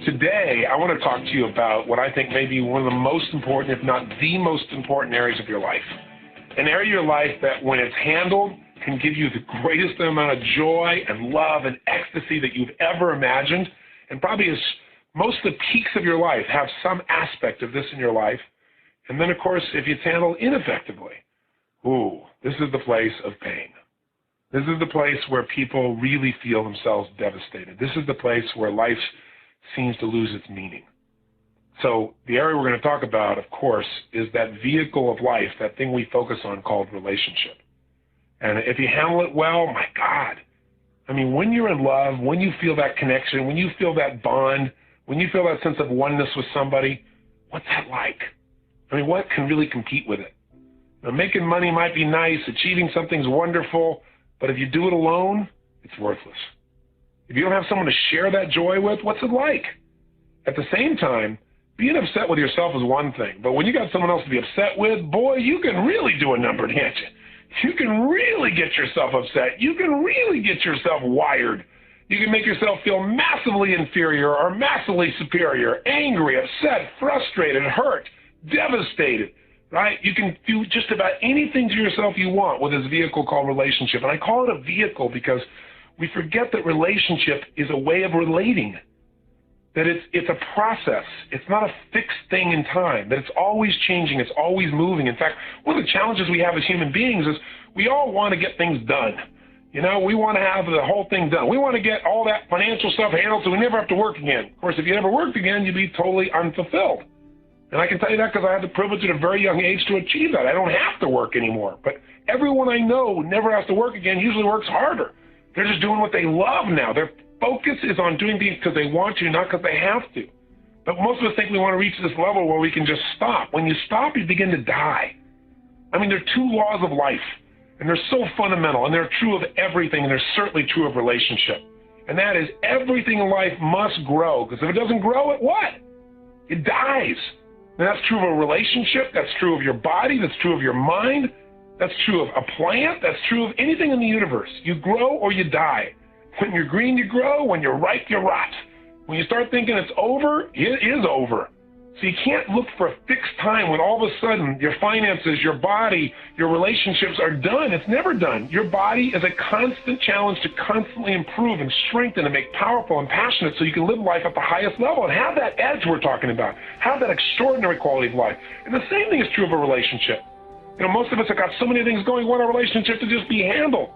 Today, I want to talk to you about what I think may be one of the most important, if not the most important areas of your life. An area of your life that, when it's handled, can give you the greatest amount of joy and love and ecstasy that you've ever imagined, and probably is most of the peaks of your life have some aspect of this in your life. And then, of course, if it's handled ineffectively, this is the place of pain. This is the place where people really feel themselves devastated. This is the place where life seems to lose its meaning. So the area we're going to talk about, of course, is that vehicle of life, that thing we focus on called relationship. And if you handle it well, my God, I mean, when you're in love, when you feel that connection, when you feel that bond, when you feel that sense of oneness with somebody, what's that like? I mean, what can really compete with it? Now, making money might be nice, achieving something's wonderful, but if you do it alone, it's worthless. If you don't have someone to share that joy with, what's it like? At the same time, being upset with yourself is one thing, but when you got someone else to be upset with, boy, you can really do a number, can't you? You can really get yourself upset. You can really get yourself wired. You can make yourself feel massively inferior or massively superior, angry, upset, frustrated, hurt, devastated, right? You can do just about anything to yourself you want with this vehicle called relationship. And I call it a vehicle because we forget that relationship is a way of relating, that it's a process. It's not a fixed thing in time, that it's always changing, it's always moving. In fact, one of the challenges we have as human beings is we all want to get things done. You know, we want to have the whole thing done. We want to get all that financial stuff handled so we never have to work again. Of course, if you never worked again, you'd be totally unfulfilled. And I can tell you that because I had the privilege at a very young age to achieve that. I don't have to work anymore. But everyone I know who never has to work again usually works harder. They're just doing what they love now. Their focus is on doing things because they want to, not because they have to. But most of us think we want to reach this level where we can just stop. When you stop, you begin to die. I mean, there are two laws of life, and they're so fundamental, and they're true of everything, and they're certainly true of relationship. And that is, everything in life must grow, because if it doesn't grow, it what? It dies. And that's true of a relationship, that's true of your body, that's true of your mind, that's true of a plant, that's true of anything in the universe. You grow or you die. When you're green, you grow. When you're ripe, you rot. When you start thinking it's over, it is over. So you can't look for a fixed time when all of a sudden your finances, your body, your relationships are done. It's never done. Your body is a constant challenge to constantly improve and strengthen and make powerful and passionate so you can live life at the highest level and have that edge we're talking about, have that extraordinary quality of life. And the same thing is true of a relationship. You know, most of us have got so many things going. We want our relationship to just be handled.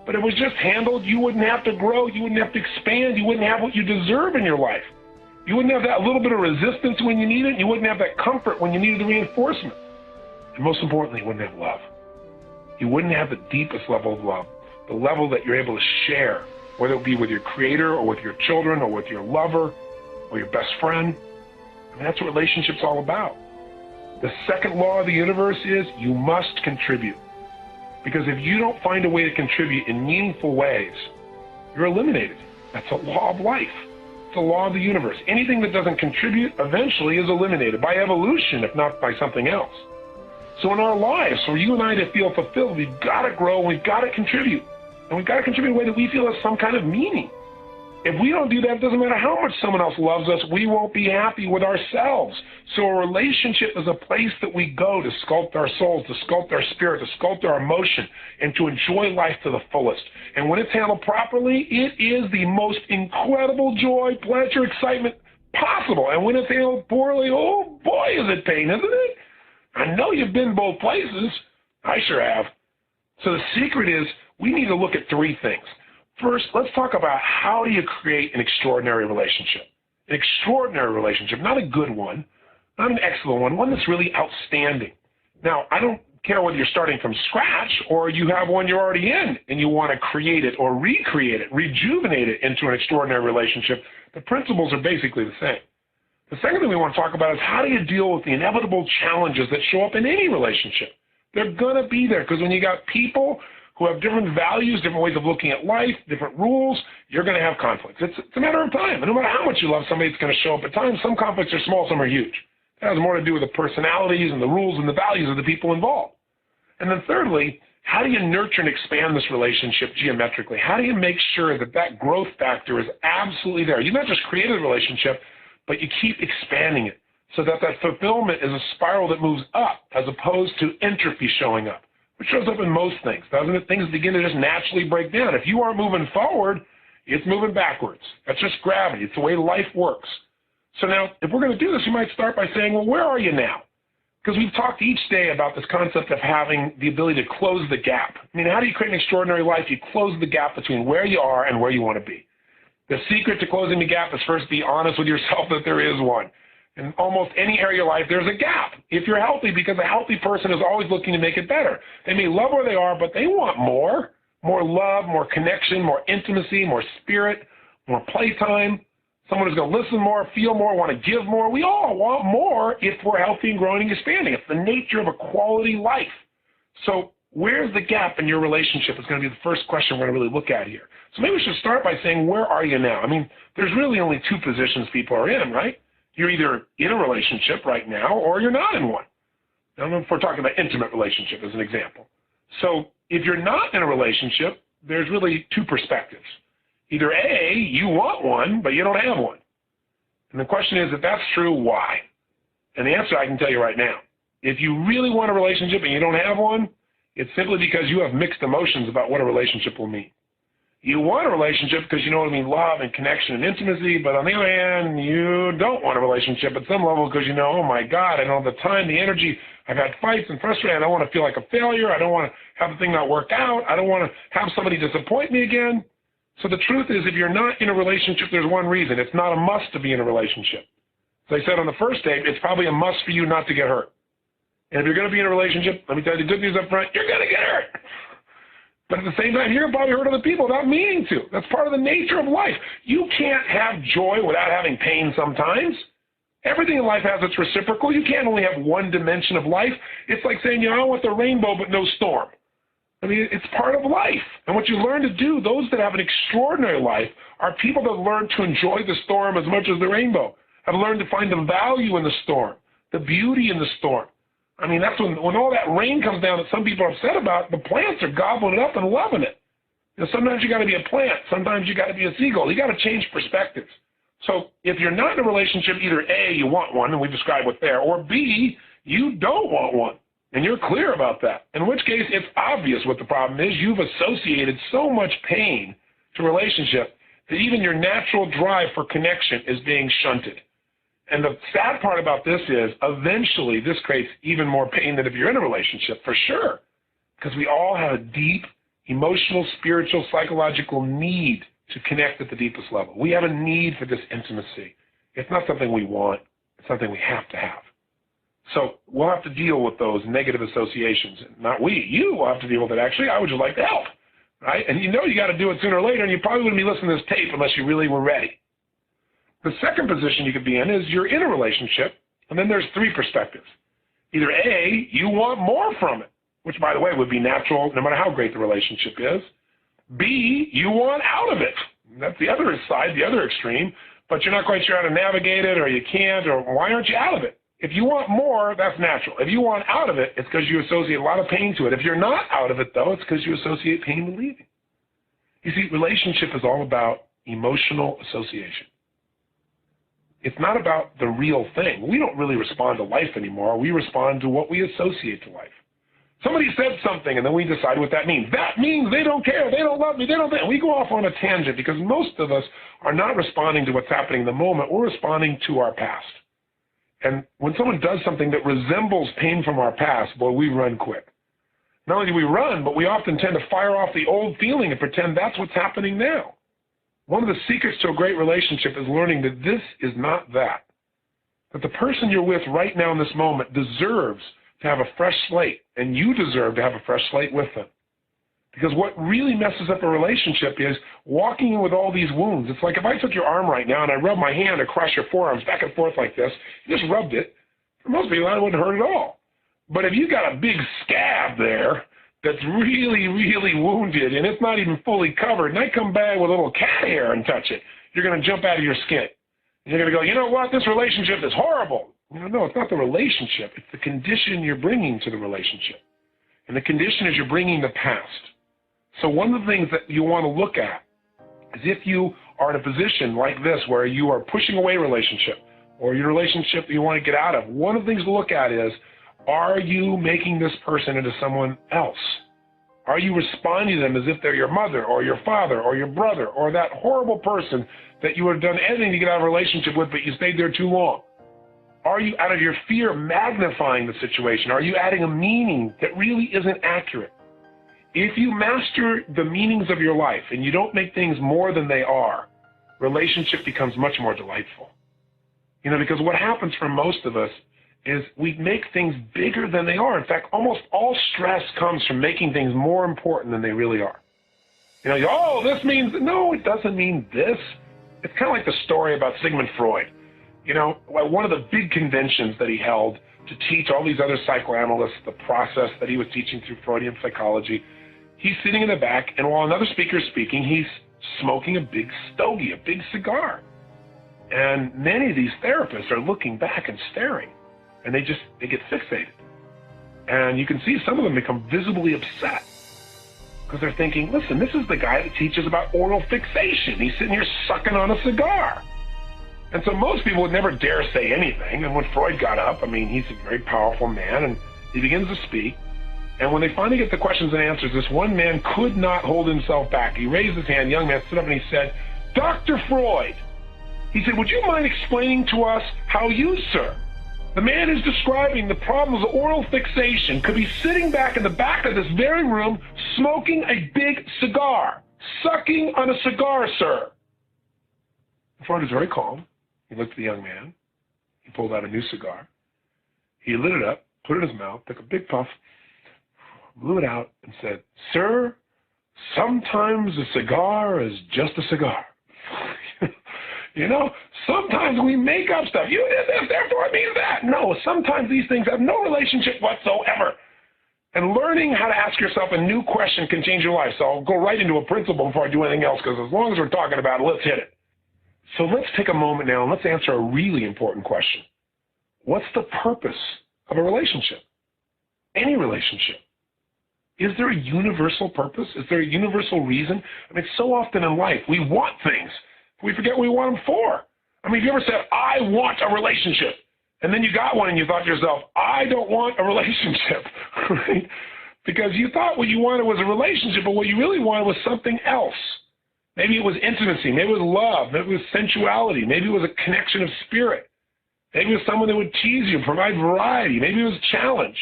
But if it was just handled, you wouldn't have to grow. You wouldn't have to expand. You wouldn't have what you deserve in your life. You wouldn't have that little bit of resistance when you need it. You wouldn't have that comfort when you needed the reinforcement. And most importantly, you wouldn't have love. You wouldn't have the deepest level of love, the level that you're able to share, whether it be with your creator or with your children or with your lover or your best friend. I mean, that's what relationship's all about. The second law of the universe is you must contribute. Because if you don't find a way to contribute in meaningful ways, you're eliminated. That's a law of life. It's a law of the universe. Anything that doesn't contribute eventually is eliminated by evolution, if not by something else. So in our lives, for you and I to feel fulfilled, we've got to grow, we've got to contribute. And we've got to contribute in a way that we feel has some kind of meaning. If we don't do that, it doesn't matter how much someone else loves us, we won't be happy with ourselves. So a relationship is a place that we go to sculpt our souls, to sculpt our spirit, to sculpt our emotion, and to enjoy life to the fullest. And when it's handled properly, it is the most incredible joy, pleasure, excitement possible. And when it's handled poorly, oh boy, is it pain, isn't it? I know you've been both places. I sure have. So the secret is we need to look at three things. First, let's talk about how do you create an extraordinary relationship. An extraordinary relationship, not a good one, not an excellent one that's really outstanding. Now, I don't care whether you're starting from scratch or you have one you're already in and you want to create it or recreate it, rejuvenate it into an extraordinary relationship. The principles are basically the same. The second thing we want to talk about is how do you deal with the inevitable challenges that show up in any relationship. They're going to be there because when you got people who have different values, different ways of looking at life, different rules, you're going to have conflicts. It's a matter of time. And no matter how much you love somebody, it's going to show up at times. Some conflicts are small, some are huge. It has more to do with the personalities and the rules and the values of the people involved. And then thirdly, how do you nurture and expand this relationship geometrically? How do you make sure that that growth factor is absolutely there? You not just created a relationship, but you keep expanding it so that that fulfillment is a spiral that moves up as opposed to entropy showing up, which shows up in most things, doesn't it? Things begin to just naturally break down. If you aren't moving forward, it's moving backwards. That's just gravity. It's the way life works. So now, if we're going to do this, you might start by saying, well, where are you now? Because we've talked each day about this concept of having the ability to close the gap. I mean, how do you create an extraordinary life? You close the gap between where you are and where you want to be. The secret to closing the gap is first be honest with yourself that there is one. In almost any area of your life, there's a gap. If you're healthy, because a healthy person is always looking to make it better. They may love where they are, but they want more. More love, more connection, more intimacy, more spirit, more playtime. Someone who's going to listen more, feel more, want to give more. We all want more if we're healthy and growing and expanding. It's the nature of a quality life. So where's the gap in your relationship is going to be the first question we're going to really look at here. So maybe we should start by saying, where are you now? I mean, there's really only two positions people are in, right? You're either in a relationship right now or you're not in one. I don't know if we're talking about intimate relationship as an example. So if you're not in a relationship, there's really two perspectives. Either A, you want one, but you don't have one. And the question is, if that's true, why? And the answer I can tell you right now. If you really want a relationship and you don't have one, it's simply because you have mixed emotions about what a relationship will mean. You want a relationship because you know what I mean, love and connection and intimacy, but on the other hand, you don't want a relationship at some level because you know, oh my God, I don't have the time, the energy, I've had fights and frustrated, I don't want to feel like a failure, I don't want to have the thing not work out, I don't want to have somebody disappoint me again. So the truth is, if you're not in a relationship, there's one reason. It's not a must to be in a relationship. As I said on the first date, it's probably a must for you not to get hurt. And if you're going to be in a relationship, let me tell you the good news up front, you're going to get hurt. But at the same time, you're going to probably hurt other people without meaning to. That's part of the nature of life. You can't have joy without having pain sometimes. Everything in life has its reciprocal. You can't only have one dimension of life. It's like saying, I want the rainbow but no storm. I mean, it's part of life. And what you learn to do, those that have an extraordinary life, are people that learn to enjoy the storm as much as the rainbow, have learned to find the value in the storm, the beauty in the storm. I mean, that's when all that rain comes down that some people are upset about, the plants are gobbling it up and loving it. Sometimes you got to be a plant. Sometimes you got to be a seagull. You got to change perspectives. So if you're not in a relationship, either A, you want one, and we describe what's there, or B, you don't want one. And you're clear about that, in which case it's obvious what the problem is. You've associated so much pain to relationship that even your natural drive for connection is being shunted. And the sad part about this is eventually this creates even more pain than if you're in a relationship, for sure, because we all have a deep emotional, spiritual, psychological need to connect at the deepest level. We have a need for this intimacy. It's not something we want. It's something we have to have. So we'll have to deal with those negative associations. Not we. You will have to deal with it, actually. I would just like to help, right? And you know you got to do it sooner or later, and you probably wouldn't be listening to this tape unless you really were ready. The second position you could be in is you're in a relationship, and then there's three perspectives. Either A, you want more from it, which, by the way, would be natural no matter how great the relationship is. B, you want out of it. That's the other side, the other extreme, but you're not quite sure how to navigate it, or you can't, or why aren't you out of it? If you want more, that's natural. If you want out of it, it's because you associate a lot of pain to it. If you're not out of it, though, it's because you associate pain with leaving. You see, relationship is all about emotional association. It's not about the real thing. We don't really respond to life anymore. We respond to what we associate to life. Somebody said something, and then we decide what that means. That means they don't care, they don't love me, they don't think. We go off on a tangent because most of us are not responding to what's happening in the moment. We're responding to our past. And when someone does something that resembles pain from our past, boy, we run quick. Not only do we run, but we often tend to fire off the old feeling and pretend that's what's happening now. One of the secrets to a great relationship is learning that this is not that. That the person you're with right now in this moment deserves to have a fresh slate, and you deserve to have a fresh slate with them. Because what really messes up a relationship is walking in with all these wounds. It's like if I took your arm right now and I rubbed my hand across your forearms back and forth like this, you just rubbed it. For most people, that wouldn't hurt at all. But if you got a big scab there that's really, really wounded and it's not even fully covered, and I come back with a little cat hair and touch it, you're going to jump out of your skin. And you're going to go, you know what, this relationship is horrible. No, it's not the relationship. It's the condition you're bringing to the relationship. And the condition is you're bringing the past. So one of the things that you want to look at is if you are in a position like this where you are pushing away a relationship, or your relationship that you want to get out of, one of the things to look at is, are you making this person into someone else? Are you responding to them as if they're your mother or your father or your brother or that horrible person that you would have done anything to get out of a relationship with, but you stayed there too long? Are you, out of your fear, magnifying the situation? Are you adding a meaning that really isn't accurate? If you master the meanings of your life and you don't make things more than they are, relationship becomes much more delightful. Because what happens for most of us is we make things bigger than they are. In fact, almost all stress comes from making things more important than they really are. This means, no, it doesn't mean this. It's kind of like the story about Sigmund Freud. One of the big conventions that he held to teach all these other psychoanalysts the process that he was teaching through Freudian psychology, he's sitting in the back, and while another speaker is speaking, he's smoking a big stogie, a big cigar. And many of these therapists are looking back and staring, and they get fixated. And you can see some of them become visibly upset because they're thinking, listen, this is the guy that teaches about oral fixation. He's sitting here sucking on a cigar. And so most people would never dare say anything. And when Freud got up, he's a very powerful man, and he begins to speak. And when they finally get the questions and answers, this one man could not hold himself back. He raised his hand, young man stood up, and he said, Dr. Freud, he said, would you mind explaining to us how you, sir, the man who's describing the problems of oral fixation, could be sitting back in the back of this very room, smoking a big cigar, sucking on a cigar, sir? Freud was very calm. He looked at the young man. He pulled out a new cigar. He lit it up, put it in his mouth, took a big puff, blew it out, and said, sir, sometimes a cigar is just a cigar. Sometimes we make up stuff. You did this, therefore it means that. No, sometimes these things have no relationship whatsoever. And learning how to ask yourself a new question can change your life. So I'll go right into a principle before I do anything else, because as long as we're talking about it, let's hit it. So let's take a moment now and let's answer a really important question. What's the purpose of a relationship? Any relationship. Is there a universal purpose? Is there a universal reason? So often in life, we want things. We forget what we want them for. Have you ever said, I want a relationship? And then you got one and you thought to yourself, I don't want a relationship, right? Because you thought what you wanted was a relationship, but what you really wanted was something else. Maybe it was intimacy. Maybe it was love. Maybe it was sensuality. Maybe it was a connection of spirit. Maybe it was someone that would tease you, provide variety. Maybe it was a challenge.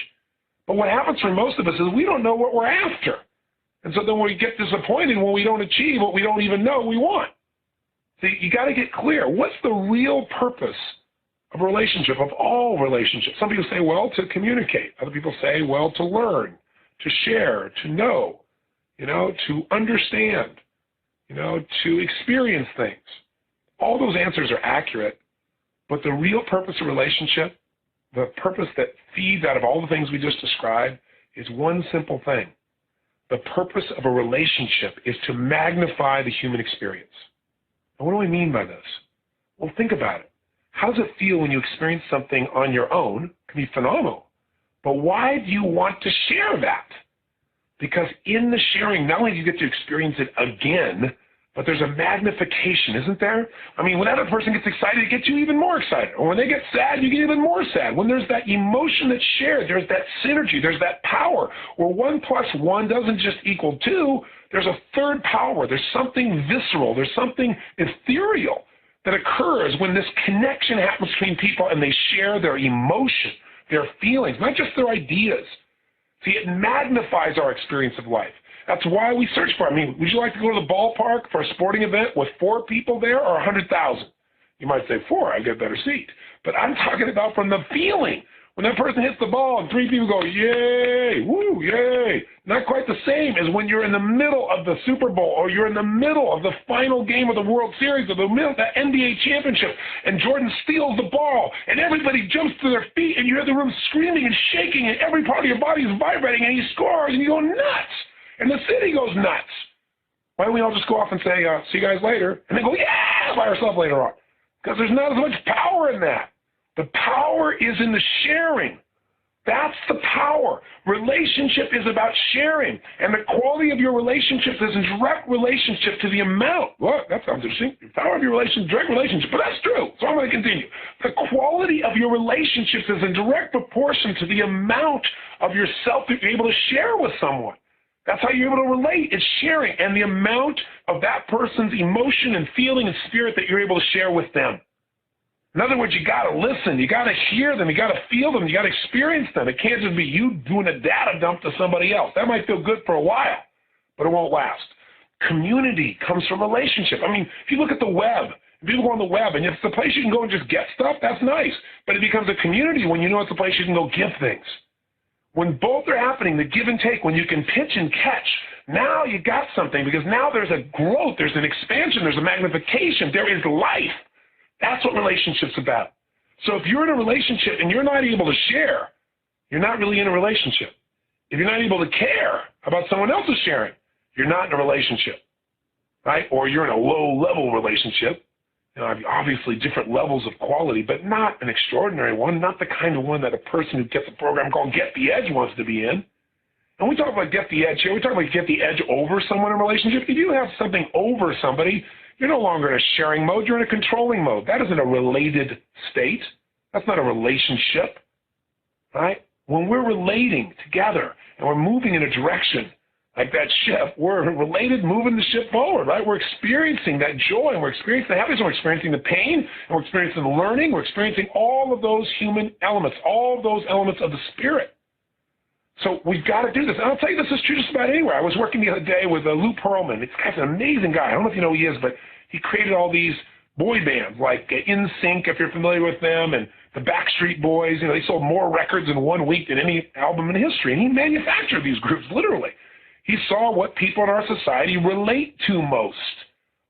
But what happens for most of us is we don't know what we're after. And so then we get disappointed when we don't achieve what we don't even know we want. So you got to get clear. What's the real purpose of a relationship, of all relationships? Some people say, well, to communicate. Other people say, well, to learn, to share, to know, to understand, to experience things. All those answers are accurate, but the real purpose of a relationship, the purpose that feeds out of all the things we just described, is one simple thing. The purpose of a relationship is to magnify the human experience. And what do I mean by this? Well, think about it. How does it feel when you experience something on your own? It can be phenomenal. But why do you want to share that? Because in the sharing, not only do you get to experience it again, but there's a magnification, isn't there? When that other person gets excited, it gets you even more excited. Or when they get sad, you get even more sad. When there's that emotion that's shared, there's that synergy, there's that power, where 1 + 1 doesn't just equal 2, there's a third power. There's something visceral. There's something ethereal that occurs when this connection happens between people and they share their emotion, their feelings, not just their ideas. See, it magnifies our experience of life. That's why we search for it. Would you like to go to the ballpark for a sporting event with 4 people there or 100,000? You might say 4, I get a better seat. But I'm talking about from the feeling. When that person hits the ball and 3 people go, yay, woo, yay. Not quite the same as when you're in the middle of the Super Bowl or you're in the middle of the final game of the World Series or the middle of that NBA championship and Jordan steals the ball and everybody jumps to their feet and you hear the room screaming and shaking and every part of your body is vibrating and he scores and you go nuts. And the city goes nuts. Why don't we all just go off and say, see you guys later, and then go, yeah, by ourselves later on? Because there's not as much power in that. The power is in the sharing. That's the power. Relationship is about sharing. And the quality of your relationship is in direct relationship to the amount. Well, that sounds interesting. The power of your relationship, direct relationship. But that's true. So I'm going to continue. The your relationships is in direct proportion to the amount of yourself that you're able to share with someone. That's how you're able to relate. It's sharing, and the amount of that person's emotion and feeling and spirit that you're able to share with them. In other words, you got to listen. You got to hear them. You got to feel them. You got to experience them. It can't just be you doing a data dump to somebody else. That might feel good for a while, but it won't last. Community comes from relationship. I mean, if you look at the web, people go on the web, and if it's a place you can go and just get stuff, that's nice. But it becomes a community when you know it's a place you can go give things. When both are happening, the give and take, when you can pitch and catch, now you got something, because now there's a growth, there's an expansion, there's a magnification, there is life. That's what relationship's about. So if you're in a relationship and you're not able to share, you're not really in a relationship. If you're not able to care about someone else's sharing, you're not in a relationship, right? Or you're in a low-level relationship. You know, obviously different levels of quality, but not an extraordinary one, not the kind of one that a person who gets a program called Get the Edge wants to be in. And we talk about Get the Edge here. We talk about get the edge over someone in a relationship. If you have something over somebody, you're no longer in a sharing mode. You're in a controlling mode. That isn't a related state. That's not a relationship, right? When we're relating together and we're moving in a direction like that ship, we're related, moving the ship forward, right? We're experiencing that joy, and we're experiencing the happiness, and we're experiencing the pain, and we're experiencing the learning, we're experiencing all of those human elements, all of those elements of the spirit. So we've got to do this. And I'll tell you, this is true just about anywhere. I was working the other day with Lou Pearlman. This guy's an amazing guy. I don't know if you know who he is, but he created all these boy bands like NSYNC, if you're familiar with them, and the Backstreet Boys. You know, they sold more records in 1 week than any album in history, and he manufactured these groups, literally. He saw what people in our society relate to most.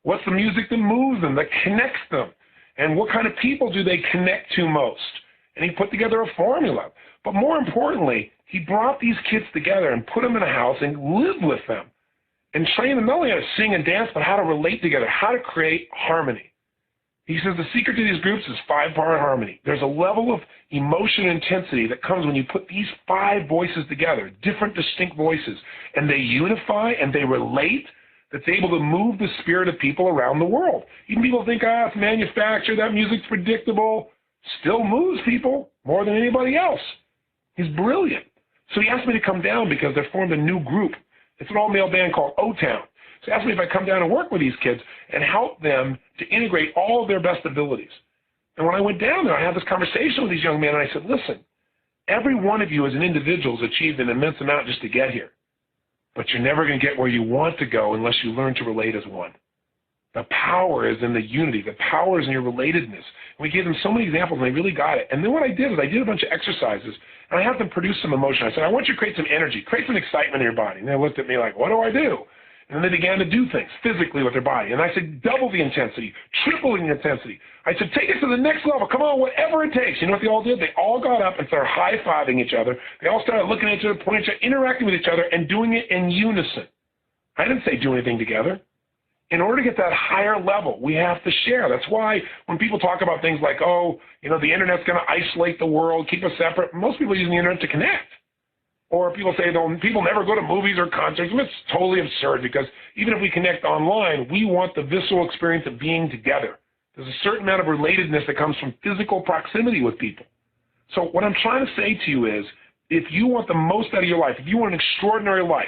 What's the music that moves them, that connects them? And what kind of people do they connect to most? And he put together a formula. But more importantly, he brought these kids together and put them in a house and lived with them and trained them not only how to sing and dance, but how to relate together, how to create harmony. He says the secret to these groups is 5-part harmony. There's a level of emotion and intensity that comes when you put these 5 voices together, different distinct voices, and they unify and they relate, that's able to move the spirit of people around the world. Even people think, it's manufactured, that music's predictable, still moves people more than anybody else. He's brilliant. So he asked me to come down because they formed a new group. It's an all-male band called O-Town. So he asked me if I'd come down and work with these kids and help them to integrate all of their best abilities. And when I went down there, I had this conversation with these young men, and I said, listen, every one of you as an individual has achieved an immense amount just to get here. But you're never going to get where you want to go unless you learn to relate as one. The power is in the unity. The power is in your relatedness. And we gave them so many examples, and they really got it. And then what I did is I did a bunch of exercises, and I had them produce some emotion. I said, I want you to create some energy, create some excitement in your body. And they looked at me like, what do I do? And then they began to do things physically with their body. And I said, double the intensity, triple the intensity. I said, take it to the next level. Come on, whatever it takes. You know what they all did? They all got up and started high-fiving each other. They all started looking at each other, pointing at each other, interacting with each other, and doing it in unison. I didn't say do anything together. In order to get that higher level, we have to share. That's why when people talk about things like, the Internet's going to isolate the world, keep us separate, most people use the Internet to connect. Or people say, people never go to movies or concerts. It's totally absurd because even if we connect online, we want the visceral experience of being together. There's a certain amount of relatedness that comes from physical proximity with people. So what I'm trying to say to you is, if you want the most out of your life, if you want an extraordinary life,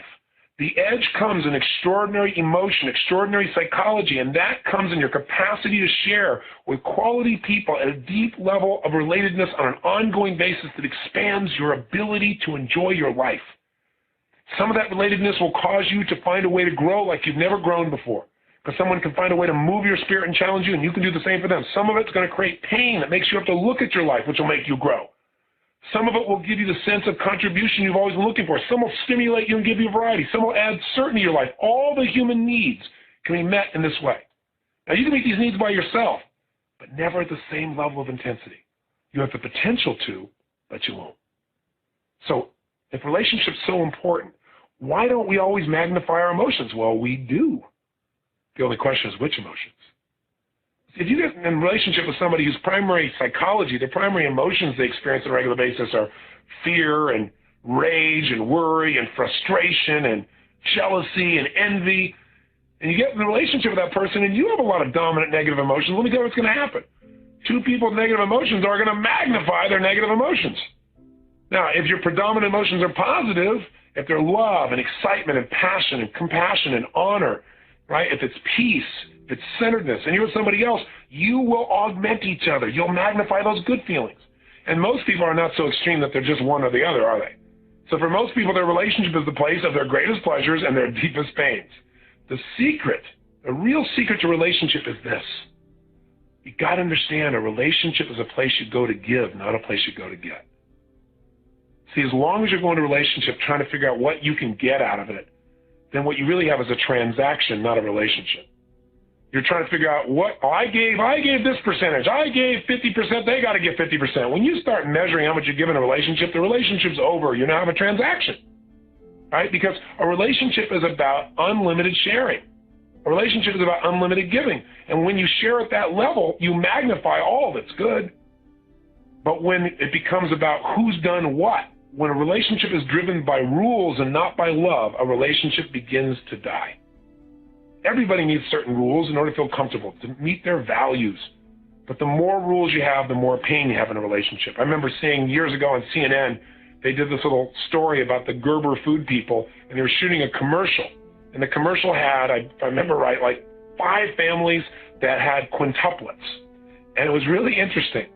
the edge comes in extraordinary emotion, extraordinary psychology, and that comes in your capacity to share with quality people at a deep level of relatedness on an ongoing basis that expands your ability to enjoy your life. Some of that relatedness will cause you to find a way to grow like you've never grown before, because someone can find a way to move your spirit and challenge you, and you can do the same for them. Some of it's going to create pain that makes you have to look at your life, which will make you grow. Some of it will give you the sense of contribution you've always been looking for. Some will stimulate you and give you variety. Some will add certainty to your life. All the human needs can be met in this way. Now, you can meet these needs by yourself, but never at the same level of intensity. You have the potential to, but you won't. So if relationship's so important, why don't we always magnify our emotions? Well, we do. The only question is which emotions. If you get in a relationship with somebody whose primary psychology, their primary emotions they experience on a regular basis are fear and rage and worry and frustration and jealousy and envy, and you get in a relationship with that person and you have a lot of dominant negative emotions, let me tell you what's going to happen. 2 Two people with negative emotions are going to magnify their negative emotions. Now, if your predominant emotions are positive, if they're love and excitement and passion and compassion and honor, right? If it's peace, if it's centeredness, and you're with somebody else, you will augment each other. You'll magnify those good feelings. And most people are not so extreme that they're just one or the other, are they? So for most people, their relationship is the place of their greatest pleasures and their deepest pains. The secret, the real secret to relationship is this. You got to understand a relationship is a place you go to give, not a place you go to get. See, as long as you're going to a relationship trying to figure out what you can get out of it, then what you really have is a transaction, not a relationship. You're trying to figure out what, I gave this percentage. I gave 50%, they got to get 50%. When you start measuring how much you give in a relationship, the relationship's over. You now have a transaction, right? Because a relationship is about unlimited sharing. A relationship is about unlimited giving. And when you share at that level, you magnify all that's good. But when it becomes about who's done what, when a relationship is driven by rules and not by love, a relationship begins to die. Everybody needs certain rules in order to feel comfortable, to meet their values. But the more rules you have, the more pain you have in a relationship. I remember seeing years ago on CNN, they did this little story about the Gerber food people, and they were shooting a commercial. And the commercial had, if I remember right, like 5 families that had quintuplets. And it was really interesting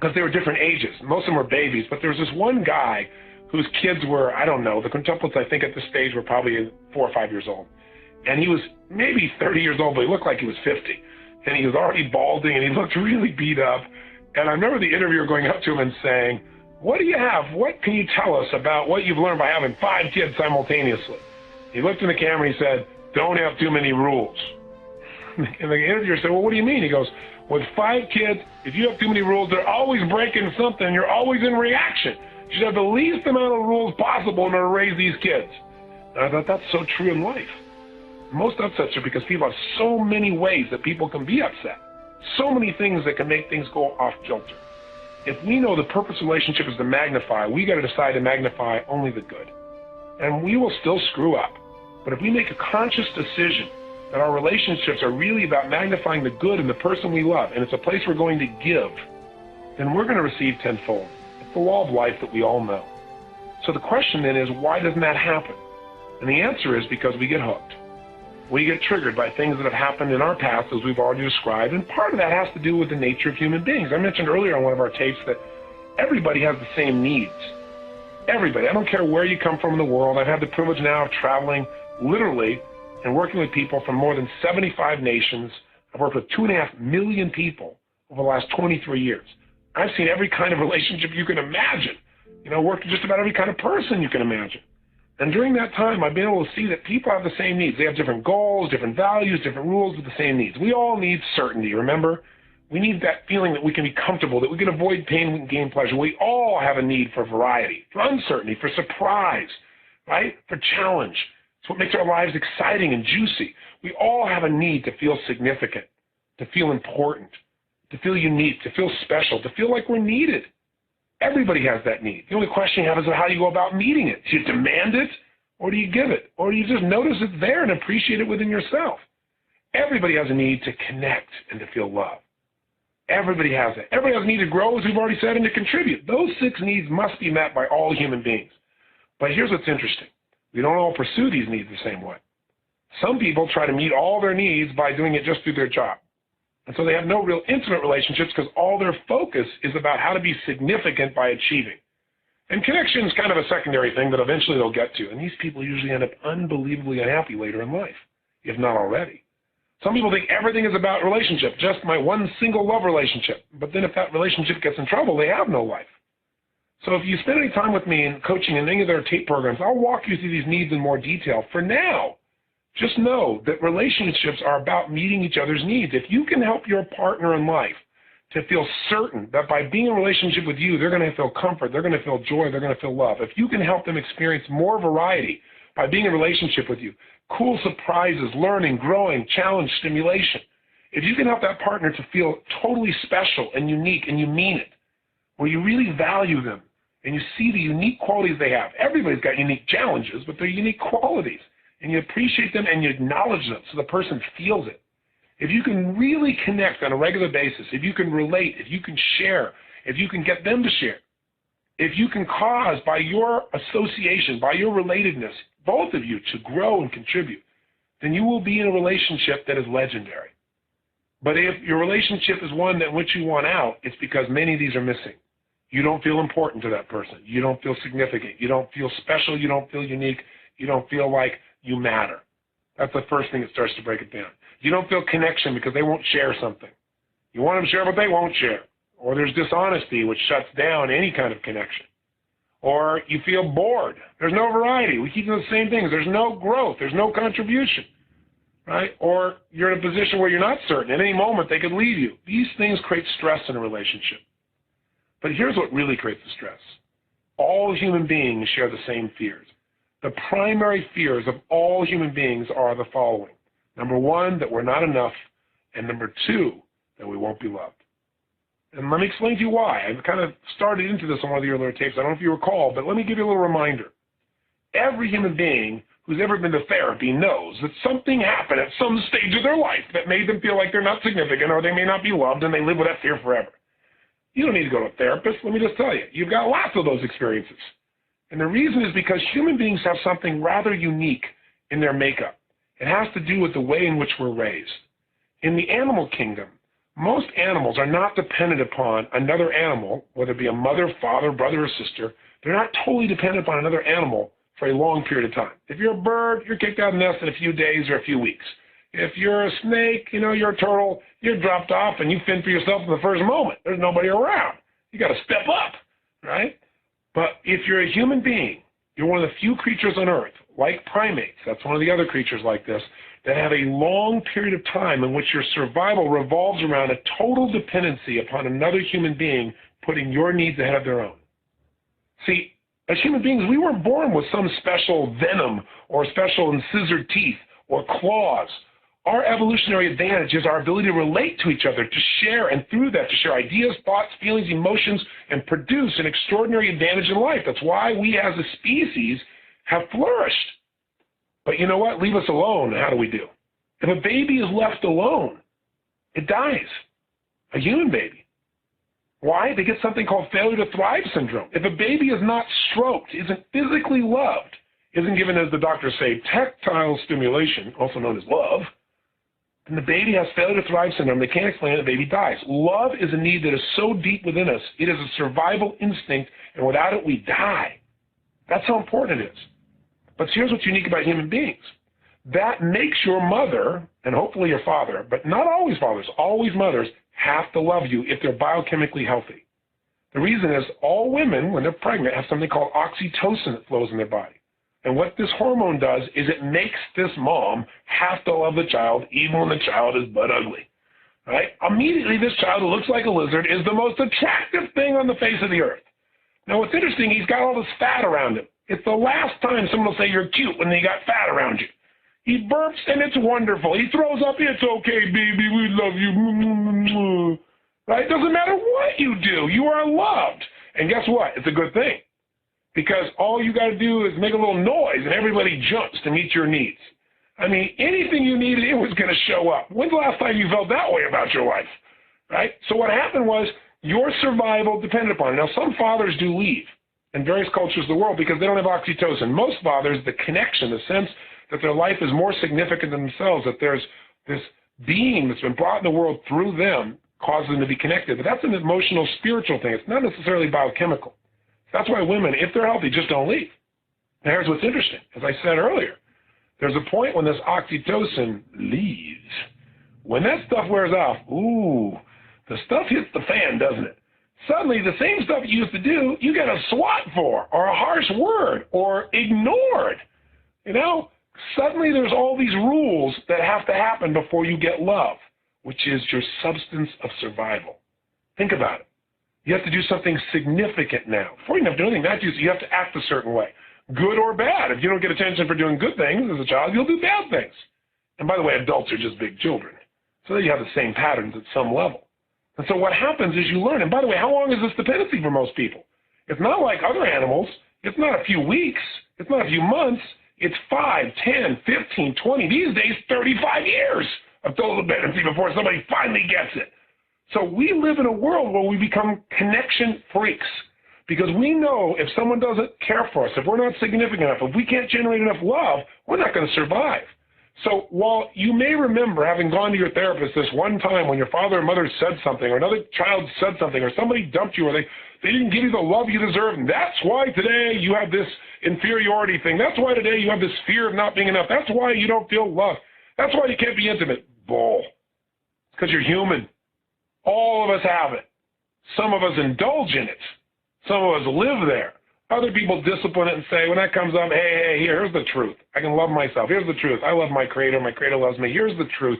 because they were different ages. Most of them were babies, but there was this one guy whose kids were, I don't know, the quintuplets I think at this stage were probably 4 or 5 years old. And he was maybe 30 years old, but he looked like he was 50. And he was already balding, and he looked really beat up. And I remember the interviewer going up to him and saying, what do you have? What can you tell us about what you've learned by having 5 kids simultaneously? He looked in the camera and he said, don't have too many rules. And the interviewer said, well, what do you mean? He goes, with 5 kids, if you have too many rules, they're always breaking something. You're always in reaction. You should have the least amount of rules possible in order to raise these kids. And I thought that's so true in life. Most upsets are because people have so many ways that people can be upset. So many things that can make things go off kilter. If we know the purpose of relationship is to magnify, we got to decide to magnify only the good. And we will still screw up. But if we make a conscious decision that our relationships are really about magnifying the good in the person we love, and it's a place we're going to give, then we're going to receive tenfold. It's the law of life that we all know. So the question then is, why doesn't that happen? And the answer is because we get hooked. We get triggered by things that have happened in our past, as we've already described, and part of that has to do with the nature of human beings. I mentioned earlier on one of our tapes that everybody has the same needs. Everybody. I don't care where you come from in the world. I've had the privilege now of traveling literally and working with people from more than 75 nations. I've worked with 2.5 million people over the last 23 years. I've seen every kind of relationship you can imagine. Worked with just about every kind of person you can imagine. And during that time, I've been able to see that people have the same needs. They have different goals, different values, different rules, but the same needs. We all need certainty, remember? We need that feeling that we can be comfortable, that we can avoid pain, we can gain pleasure. We all have a need for variety, for uncertainty, for surprise, right? For challenge. It's what makes our lives exciting and juicy. We all have a need to feel significant, to feel important, to feel unique, to feel special, to feel like we're needed. Everybody has that need. The only question you have is how you go about meeting it. Do you demand it, or do you give it? Or do you just notice it's there and appreciate it within yourself? Everybody has a need to connect and to feel love. Everybody has it. Everybody has a need to grow, as we've already said, and to contribute. Those 6 needs must be met by all human beings. But here's what's interesting. We don't all pursue these needs the same way. Some people try to meet all their needs by doing it just through their job. And so they have no real intimate relationships because all their focus is about how to be significant by achieving. And connection is kind of a secondary thing that eventually they'll get to. And these people usually end up unbelievably unhappy later in life, if not already. Some people think everything is about relationship, just my one single love relationship. But then if that relationship gets in trouble, they have no life. So if you spend any time with me in coaching in any of their tape programs, I'll walk you through these needs in more detail. For now, just know that relationships are about meeting each other's needs. If you can help your partner in life to feel certain that by being in a relationship with you, they're going to feel comfort, they're going to feel joy, they're going to feel love. If you can help them experience more variety by being in a relationship with you, cool surprises, learning, growing, challenge, stimulation. If you can help that partner to feel totally special and unique and you mean it, where you really value them and you see the unique qualities they have. Everybody's got unique challenges, but they're unique qualities. And you appreciate them and you acknowledge them so the person feels it. if you can really connect on a regular basis, if you can relate, if you can share, if you can get them to share, if you can cause by your association, by your relatedness, both of you to grow and contribute, then you will be in a relationship that is legendary. But if your relationship is one that which you want out, it's because many of these are missing. You don't feel important to that person. You don't feel significant. You don't feel special. You don't feel unique. You don't feel like you matter. That's the first thing that starts to break it down. You don't feel connection because they won't share something. You want them to share, but they won't share. Or there's dishonesty, which shuts down any kind of connection. Or you feel bored. There's no variety. We keep doing the same things. There's no growth. There's no contribution. Right? Or you're in a position where you're not certain. At any moment, they could leave you. These things create stress in a relationship. But here's what really creates the stress. All human beings share the same fears. The primary fears of all human beings are the following. Number one, that we're not enough. And number two, that we won't be loved. And let me explain to you why. I've kind of started into this on one of the earlier tapes. I don't know if you recall, but let me give you a little reminder. Every human being who's ever been to therapy knows that something happened at some stage of their life that made them feel like they're not significant or they may not be loved, and they live with that fear forever. You don't need to go to a therapist. Let me just tell you. You've got lots of those experiences. And the reason is because human beings have something rather unique in their makeup. It has to do with the way in which we're raised. In the animal kingdom, most animals are not dependent upon another animal, whether it be a mother, father, brother, or sister. They're not totally dependent upon another animal for a long period of time. If you're a bird, you're kicked out of the nest in a few days or a few weeks. If you're a snake, you're a turtle, you're dropped off and you fend for yourself in the first moment. There's nobody around. You got to step up, right? But if you're a human being, you're one of the few creatures on Earth, like primates, that's one of the other creatures like this, that have a long period of time in which your survival revolves around a total dependency upon another human being putting your needs ahead of their own. See, as human beings, we weren't born with some special venom or special incisor teeth or claws. Our evolutionary advantage is our ability to relate to each other, to share, and through that, to share ideas, thoughts, feelings, emotions, and produce an extraordinary advantage in life. That's why we as a species have flourished. But you know what? Leave us alone. How do we do? If a baby is left alone, it dies. A human baby. Why? They get something called failure to thrive syndrome. If a baby is not stroked, isn't physically loved, isn't given, as the doctors say, tactile stimulation, also known as love, then the baby has failure to thrive syndrome. They can't explain it. The baby dies. Love is a need that is so deep within us. It is a survival instinct, and without it, we die. That's how important it is. But here's what's unique about human beings. That makes your mother, and hopefully your father, but not always fathers, always mothers, have to love you if they're biochemically healthy. The reason is all women, when they're pregnant, have something called oxytocin that flows in their body. And what this hormone does is it makes this mom have to love the child even when the child is butt ugly. Right? Immediately, this child who looks like a lizard is the most attractive thing on the face of the earth. Now, what's interesting, he's got all this fat around him. It's the last time someone will say you're cute when they got fat around you. He burps, and it's wonderful. He throws up, it's okay, baby, we love you. Right? Doesn't matter what you do. You are loved. And guess what? It's a good thing. Because all you got to do is make a little noise, and everybody jumps to meet your needs. I mean, anything you needed, it was going to show up. When's the last time you felt that way about your life? Right? So what happened was your survival depended upon it. Now, some fathers do leave in various cultures of the world because they don't have oxytocin. Most fathers, the connection, the sense that their life is more significant than themselves, that there's this being that's been brought in the world through them, causes them to be connected. But that's an emotional, spiritual thing. It's not necessarily biochemical. That's why women, if they're healthy, just don't leave. Now, here's what's interesting. As I said earlier, there's a point when this oxytocin leaves. When that stuff wears off, ooh, the stuff hits the fan, doesn't it? Suddenly, the same stuff you used to do, you get a swat for, or a harsh word, or ignored. Suddenly there's all these rules that have to happen before you get love, which is your substance of survival. Think about it. You have to do something significant now. Before you have to do anything, you have to act a certain way, good or bad. If you don't get attention for doing good things as a child, you'll do bad things. And by the way, adults are just big children. So you have the same patterns at some level. And so what happens is you learn. And by the way, how long is this dependency for most people? It's not like other animals. It's not a few weeks. It's not a few months. It's 5, 10, 15, 20, these days 35 years of total dependency before somebody finally gets it. So we live in a world where we become connection freaks because we know if someone doesn't care for us, if we're not significant enough, if we can't generate enough love, we're not going to survive. So while you may remember having gone to your therapist this one time when your father or mother said something or another child said something or somebody dumped you or they didn't give you the love you deserve, and that's why today you have this inferiority thing. That's why today you have this fear of not being enough. That's why you don't feel loved. That's why you can't be intimate. Bull. It's because you're human. All of us have it. Some of us indulge in it. Some of us live there. Other people discipline it and say, when that comes up, hey, here's the truth. I can love myself. Here's the truth. I love my Creator. My Creator loves me. Here's the truth.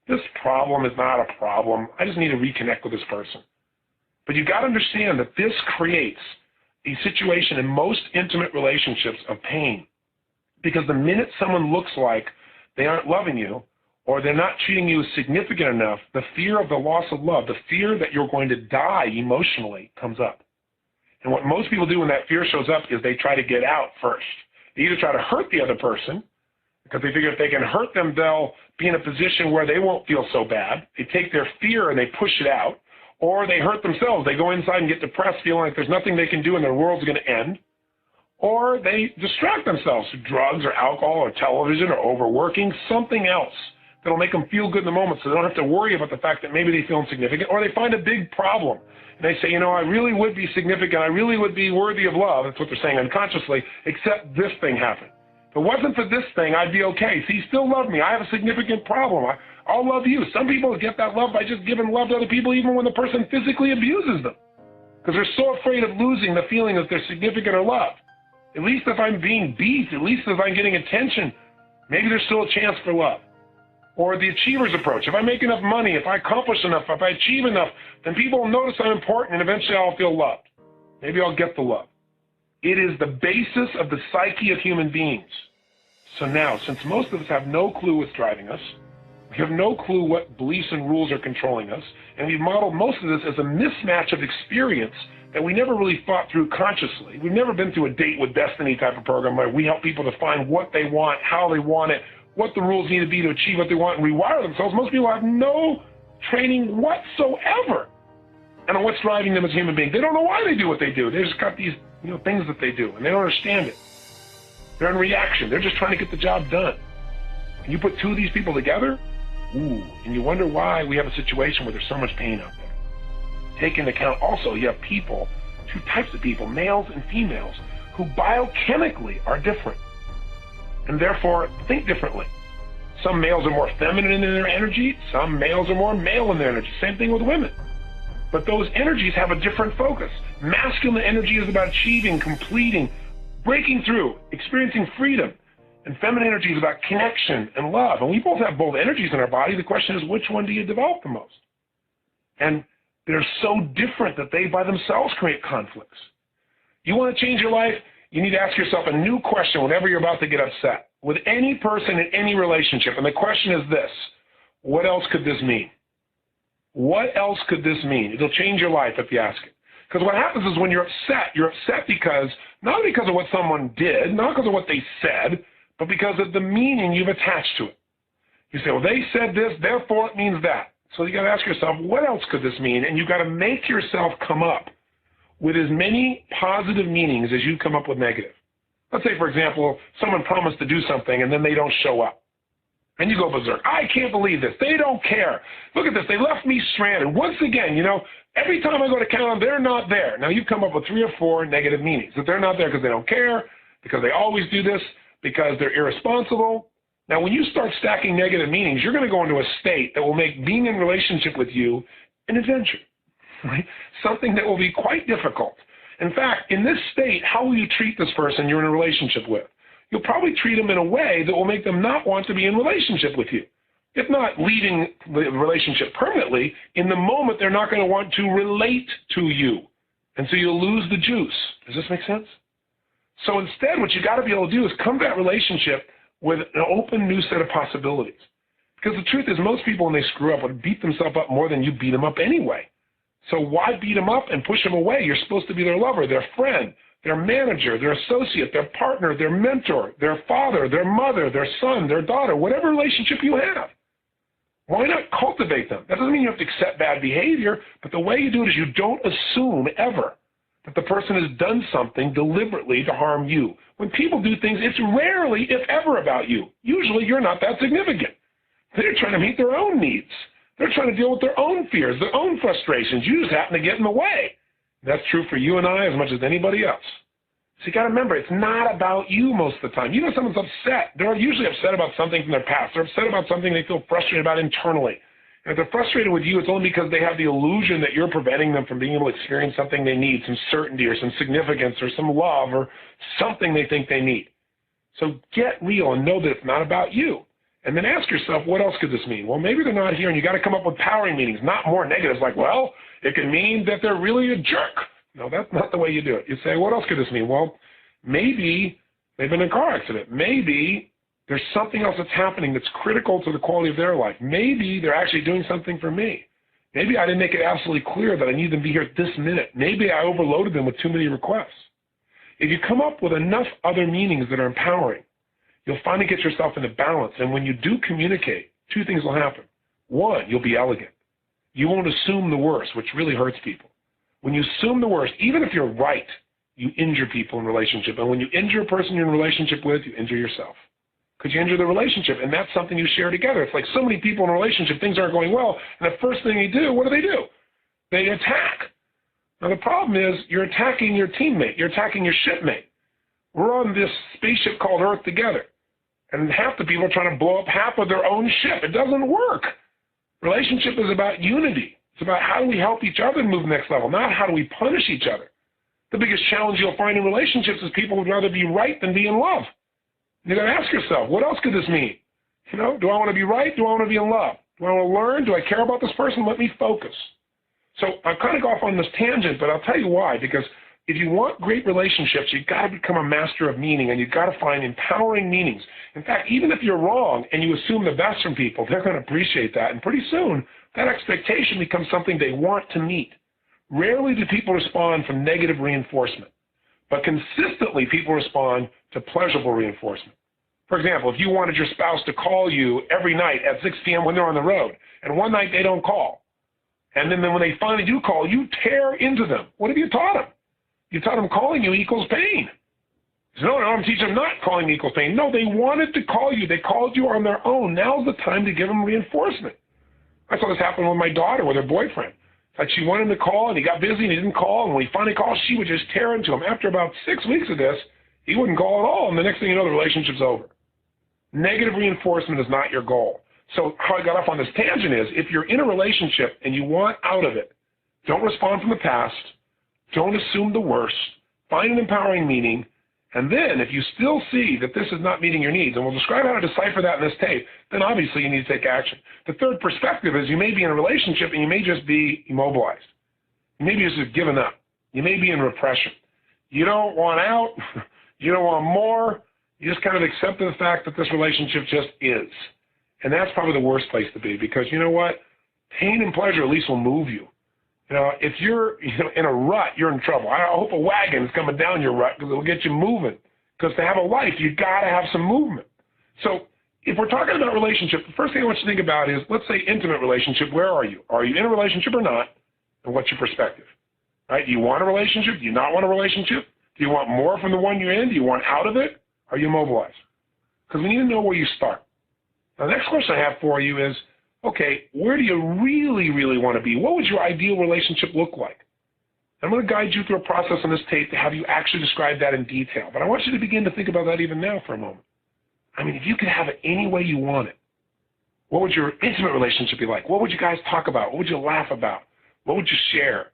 This problem is not a problem. I just need to reconnect with this person. But you've got to understand that this creates a situation in most intimate relationships of pain. Because the minute someone looks like they aren't loving you or they're not treating you as significant enough, the fear of the loss of love, the fear that you're going to die emotionally comes up. And what most people do when that fear shows up is they try to get out first. They either try to hurt the other person because they figure if they can hurt them, they'll be in a position where they won't feel so bad. They take their fear and they push it out. Or they hurt themselves. They go inside and get depressed, feeling like there's nothing they can do and their world's going to end. Or they distract themselves with drugs or alcohol or television or overworking, something else that'll make them feel good in the moment so they don't have to worry about the fact that maybe they feel insignificant. Or they find a big problem. And they say, I really would be significant. I really would be worthy of love. That's what they're saying unconsciously, except this thing happened. If it wasn't for this thing, I'd be okay. See, you still love me. I have a significant problem. I'll love you. Some people get that love by just giving love to other people even when the person physically abuses them. Because they're so afraid of losing the feeling that they're significant or loved. At least if I'm being beat, at least if I'm getting attention, maybe there's still a chance for love. Or the achiever's approach. If I make enough money, if I accomplish enough, if I achieve enough, then people will notice I'm important and eventually I'll feel loved. Maybe I'll get the love. It is the basis of the psyche of human beings. So now, since most of us have no clue what's driving us, we have no clue what beliefs and rules are controlling us, and we've modeled most of this as a mismatch of experience that we never really thought through consciously. We've never been through a date with destiny type of program where we help people to find what they want, how they want it, what the rules need to be to achieve what they want and rewire themselves. Most people have no training whatsoever and on what's driving them as human beings. They don't know why they do what they do. They just got these things that they do, and they don't understand it. They're in reaction. They're just trying to get the job done. And you put two of these people together, and you wonder why we have a situation where there's so much pain out there. Take into account also you have people, two types of people, males and females, who biochemically are different and therefore think differently. Some males are more feminine in their energy. Some males are more male in their energy. Same thing with women. But those energies have a different focus. Masculine energy is about achieving, completing, breaking through, experiencing freedom. And feminine energy is about connection and love. And we both have both energies in our body. The question is, which one do you develop the most? And they're so different that they by themselves create conflicts. You want to change your life? You need to ask yourself a new question whenever you're about to get upset with any person in any relationship. And the question is this: what else could this mean? What else could this mean? It'll change your life if you ask it. Because what happens is when you're upset because, not because of what someone did, not because of what they said, but because of the meaning you've attached to it. You say, well, they said this, therefore it means that. So you got to ask yourself, what else could this mean? And you've got to make yourself come up with as many positive meanings as you come up with negative. Let's say, for example, someone promised to do something and then they don't show up. And you go berserk. I can't believe this. They don't care. Look at this. They left me stranded. Once again, every time I go to count them, they're not there. Now, you come up with 3 or 4 negative meanings. That they're not there because they don't care, because they always do this, because they're irresponsible. Now, when you start stacking negative meanings, you're going to go into a state that will make being in relationship with you an adventure, right? Something that will be quite difficult. In fact, in this state, how will you treat this person you're in a relationship with? You'll probably treat them in a way that will make them not want to be in relationship with you. If not leaving the relationship permanently, in the moment they're not going to want to relate to you. And so you'll lose the juice. Does this make sense? So instead, what you got to be able to do is come to that relationship with an open new set of possibilities. Because the truth is, most people, when they screw up, would beat themselves up more than you beat them up anyway. So why beat them up and push them away? You're supposed to be their lover, their friend, their manager, their associate, their partner, their mentor, their father, their mother, their son, their daughter, whatever relationship you have. Why not cultivate them? That doesn't mean you have to accept bad behavior, but the way you do it is you don't assume ever that the person has done something deliberately to harm you. When people do things, it's rarely, if ever, about you. Usually you're not that significant. They're trying to meet their own needs. They're trying to deal with their own fears, their own frustrations. You just happen to get in the way. That's true for you and I as much as anybody else. So you got to remember, it's not about you most of the time. You know, someone's upset. They're usually upset about something from their past. They're upset about something they feel frustrated about internally. And if they're frustrated with you, it's only because they have the illusion that you're preventing them from being able to experience something they need, some certainty or some significance or some love or something they think they need. So get real and know that it's not about you. And then ask yourself, what else could this mean? Well, maybe they're not here, and you got to come up with powering meanings, not more negatives like, well, it can mean that they're really a jerk. No, that's not the way you do it. You say, what else could this mean? Well, maybe they've been in a car accident. Maybe there's something else that's happening that's critical to the quality of their life. Maybe they're actually doing something for me. Maybe I didn't make it absolutely clear that I need them to be here at this minute. Maybe I overloaded them with too many requests. If you come up with enough other meanings that are empowering, you'll finally get yourself into balance. And when you do communicate, two things will happen. One, you'll be elegant. You won't assume the worst, which really hurts people. When you assume the worst, even if you're right, you injure people in relationship. And when you injure a person you're in a relationship with, you injure yourself. Because you injure the relationship, and that's something you share together. It's like so many people in a relationship, things aren't going well, and the first thing they do, what do? They attack. Now the problem is you're attacking your teammate. You're attacking your shipmate. We're on this spaceship called Earth together. And half the people are trying to blow up half of their own ship. It doesn't work. Relationship is about unity. It's about how do we help each other move to the next level, not how do we punish each other. The biggest challenge you'll find in relationships is people would rather be right than be in love. You got to ask yourself, what else could this mean? You know, do I want to be right? Do I want to be in love? Do I want to learn? Do I care about this person? Let me focus. So I've kind of gone off on this tangent, but I'll tell you why. Because if you want great relationships, you've got to become a master of meaning, and you've got to find empowering meanings. In fact, even if you're wrong and you assume the best from people, they're going to appreciate that. And pretty soon, that expectation becomes something they want to meet. Rarely do people respond from negative reinforcement, but consistently people respond to pleasurable reinforcement. For example, if you wanted your spouse to call you every night at 6 p.m. when they're on the road, and one night they don't call, and then when they finally do call, you tear into them. What have you taught them? You taught them calling you equals pain. No, I'm teaching them not calling equals pain. No, they wanted to call you. They called you on their own. Now's the time to give them reinforcement. I saw this happen with my daughter with her boyfriend. Like she wanted him to call, and he got busy, and he didn't call. And when he finally called, she would just tear into him. After about 6 weeks of this, he wouldn't call at all, and the next thing you know, the relationship's over. Negative reinforcement is not your goal. So how I got off on this tangent is, if you're in a relationship and you want out of it, don't respond from the past. Don't assume the worst. Find an empowering meaning. And then if you still see that this is not meeting your needs, and we'll describe how to decipher that in this tape, then obviously you need to take action. The third perspective is you may be in a relationship and you may just be immobilized. You may be just given up. You may be in repression. You don't want out. You don't want more. You just kind of accept the fact that this relationship just is. And that's probably the worst place to be, because you know what? Pain and pleasure at least will move you. You know, if you're in a rut, you're in trouble. I hope a wagon's coming down your rut because it'll get you moving. Because to have a life, you've got to have some movement. So if we're talking about relationship, the first thing I want you to think about is, let's say intimate relationship, where are you? Are you in a relationship or not? And what's your perspective? Right? Do you want a relationship? Do you not want a relationship? Do you want more from the one you're in? Do you want out of it? Are you immobilized? Because we need to know where you start. Now, the next question I have for you is, okay, where do you really, really want to be? What would your ideal relationship look like? I'm going to guide you through a process on this tape to have you actually describe that in detail. But I want you to begin to think about that even now for a moment. I mean, if you could have it any way you want it, what would your intimate relationship be like? What would you guys talk about? What would you laugh about? What would you share?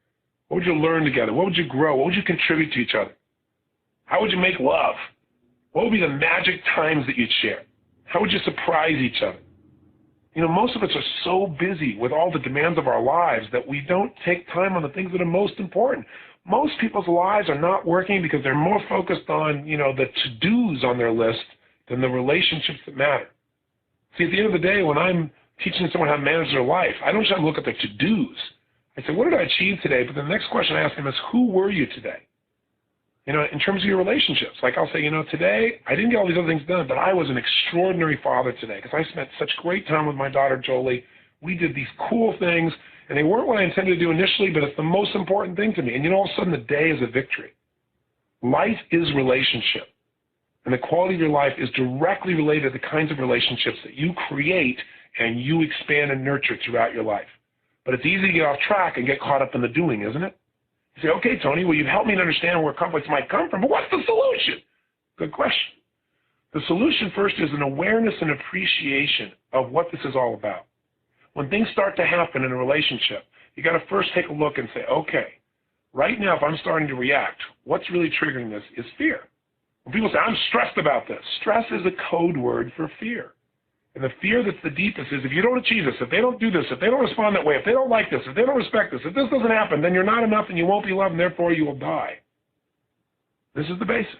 What would you learn together? What would you grow? What would you contribute to each other? How would you make love? What would be the magic times that you'd share? How would you surprise each other? You know, most of us are so busy with all the demands of our lives that we don't take time on the things that are most important. Most people's lives are not working because they're more focused on, the to-dos on their list than the relationships that matter. See, at the end of the day, when I'm teaching someone how to manage their life, I don't try to look at their to-dos. I say, what did I achieve today? But the next question I ask them is, who were you today? In terms of your relationships. Like I'll say, today I didn't get all these other things done, but I was an extraordinary father today because I spent such great time with my daughter, Jolie. We did these cool things, and they weren't what I intended to do initially, but it's the most important thing to me. And all of a sudden, the day is a victory. Life is relationship. And the quality of your life is directly related to the kinds of relationships that you create and you expand and nurture throughout your life. But it's easy to get off track and get caught up in the doing, isn't it? You say, okay, Tony, well, you've helped me to understand where conflicts might come from, but what's the solution? Good question. The solution first is an awareness and appreciation of what this is all about. When things start to happen in a relationship, you got to first take a look and say, okay, right now if I'm starting to react, what's really triggering this is fear. When people say, I'm stressed about this, stress is a code word for fear. And the fear that's the deepest is if you don't achieve this, if they don't do this, if they don't respond that way, if they don't like this, if they don't respect this, if this doesn't happen, then you're not enough and you won't be loved and therefore you will die. This is the basis.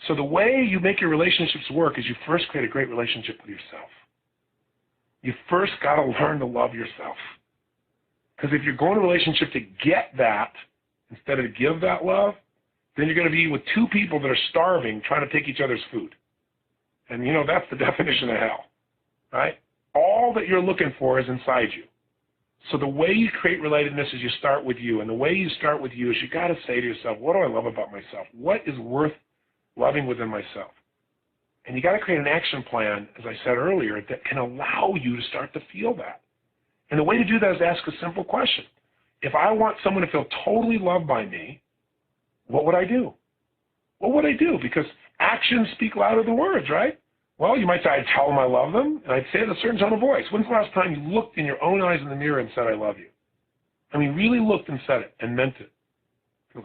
So the way you make your relationships work is you first create a great relationship with yourself. You first got to learn to love yourself. Because if you're going to a relationship to get that instead of to give that love, then you're going to be with two people that are starving trying to take each other's food. And that's the definition of hell, right? All that you're looking for is inside you. So the way you create relatedness is you start with you. And the way you start with you is you got to say to yourself, what do I love about myself? What is worth loving within myself? And you got to create an action plan, as I said earlier, that can allow you to start to feel that. And the way to do that is ask a simple question. If I want someone to feel totally loved by me, what would I do? What would I do? Because actions speak louder than words, right? Well, you might say, I'd tell them I love them, and I'd say it in a certain tone of voice. When's the last time you looked in your own eyes in the mirror and said, I love you? I mean, really looked and said it and meant it.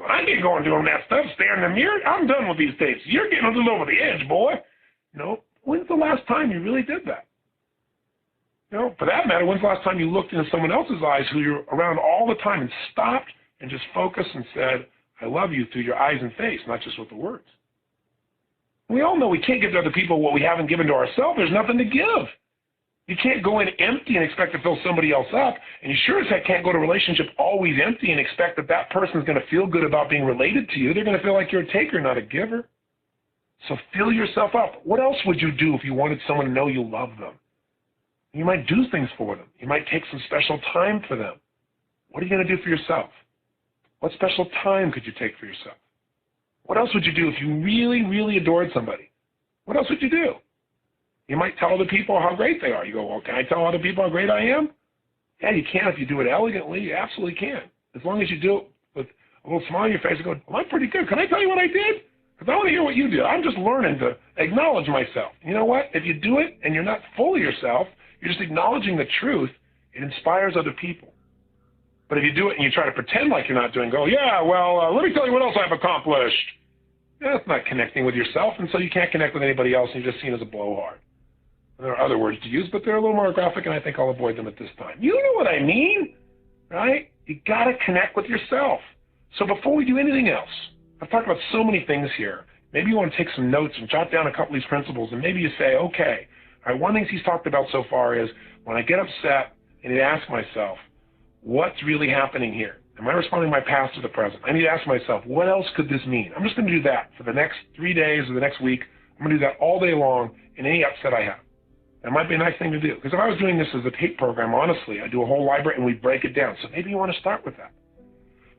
I ain't going doing that stuff, staring in the mirror. I'm done with these dates. You're getting a little over the edge, boy. When's the last time you really did that? For that matter, when's the last time you looked into someone else's eyes who you're around all the time and stopped and just focused and said, I love you through your eyes and face, not just with the words? We all know we can't give to other people what we haven't given to ourselves. There's nothing to give. You can't go in empty and expect to fill somebody else up, and you sure as heck can't go to a relationship always empty and expect that that person's going to feel good about being related to you. They're going to feel like you're a taker, not a giver. So fill yourself up. What else would you do if you wanted someone to know you love them? You might do things for them. You might take some special time for them. What are you going to do for yourself? What special time could you take for yourself? What else would you do if you really, really adored somebody? What else would you do? You might tell other people how great they are. You go, well, can I tell other people how great I am? Yeah, you can if you do it elegantly. You absolutely can. As long as you do it with a little smile on your face and go, well, I'm pretty good. Can I tell you what I did? Because I want to hear what you did. I'm just learning to acknowledge myself. You know what? If you do it and you're not full of yourself, you're just acknowledging the truth, it inspires other people. But if you do it and you try to pretend like you're not doing, go, yeah, well, let me tell you what else I've accomplished. That's not connecting with yourself, and so you can't connect with anybody else, and you're just seen as a blowhard. There are other words to use, but they're a little more graphic, and I think I'll avoid them at this time. You know what I mean, right? You got to connect with yourself. So before we do anything else, I've talked about so many things here. Maybe you want to take some notes and jot down a couple of these principles, and maybe you say, okay, all right, one of the things he's talked about so far is when I get upset, I need to ask myself, what's really happening here? Am I responding my past or the present? I need to ask myself, what else could this mean? I'm just going to do that for the next 3 days or the next week. I'm going to do that all day long in any upset I have. That might be a nice thing to do. Because if I was doing this as a tape program, honestly, I do a whole library and we break it down. So maybe you want to start with that.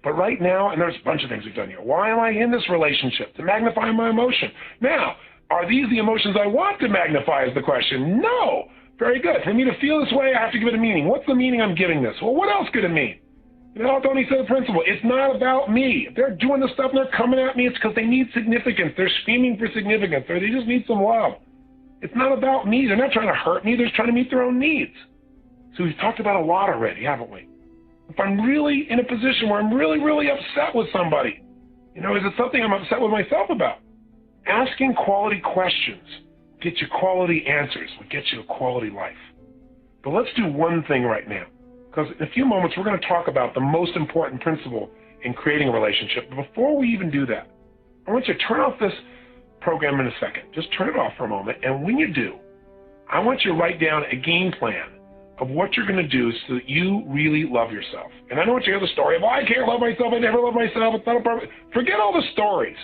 But right now, and there's a bunch of things we've done here. Why am I in this relationship? To magnify my emotion. Now, are these the emotions I want to magnify is the question? No. Very good. For me to feel this way, I have to give it a meaning. What's the meaning I'm giving this? Well, what else could it mean? Tony said the principle. It's not about me. If they're doing this stuff and they're coming at me, it's because they need significance. They're screaming for significance, or they just need some love. It's not about me. They're not trying to hurt me. They're just trying to meet their own needs. So we've talked about a lot already, haven't we? If I'm really in a position where I'm really, really upset with somebody, is it something I'm upset with myself about? Asking quality questions gets you quality answers, will get you a quality life. But let's do one thing right now. Because in a few moments, we're going to talk about the most important principle in creating a relationship. But before we even do that, I want you to turn off this program in a second. Just turn it off for a moment. And when you do, I want you to write down a game plan of what you're going to do so that you really love yourself. And I don't want you to hear the story of, I can't love myself, I never love myself, it's not a problem. Forget all the stories.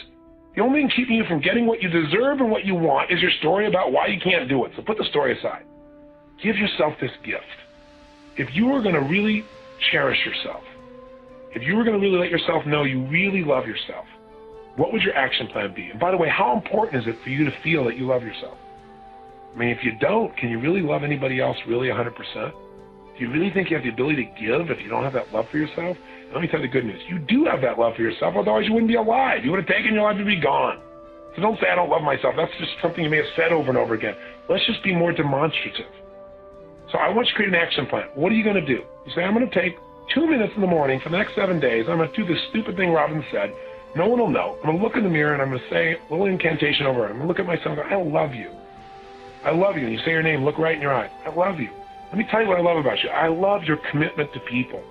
The only thing keeping you from getting what you deserve and what you want is your story about why you can't do it. So put the story aside. Give yourself this gift. if you were going to really cherish yourself, if you were going to really let yourself know you really love yourself, what would your action plan be? And by the way, how important is it for you to feel that you love yourself? I mean, if you don't, can you really love anybody else really 100%? Do you really think you have the ability to give if you don't have that love for yourself? And let me tell you the good news. You do have that love for yourself, otherwise you wouldn't be alive. You would have taken your life to be gone. So don't say, I don't love myself. That's just something you may have said over and over again. Let's just be more demonstrative. So I want you to create an action plan. What are you going to do? You say, I'm going to take 2 minutes in the morning for the next 7 days. I'm going to do this stupid thing Robbins said. No one will know. I'm going to look in the mirror and I'm going to say a little incantation over it. I'm going to look at myself and go, I love you. I love you. And you say your name, look right in your eyes. I love you. Let me tell you what I love about you. I love your commitment to people.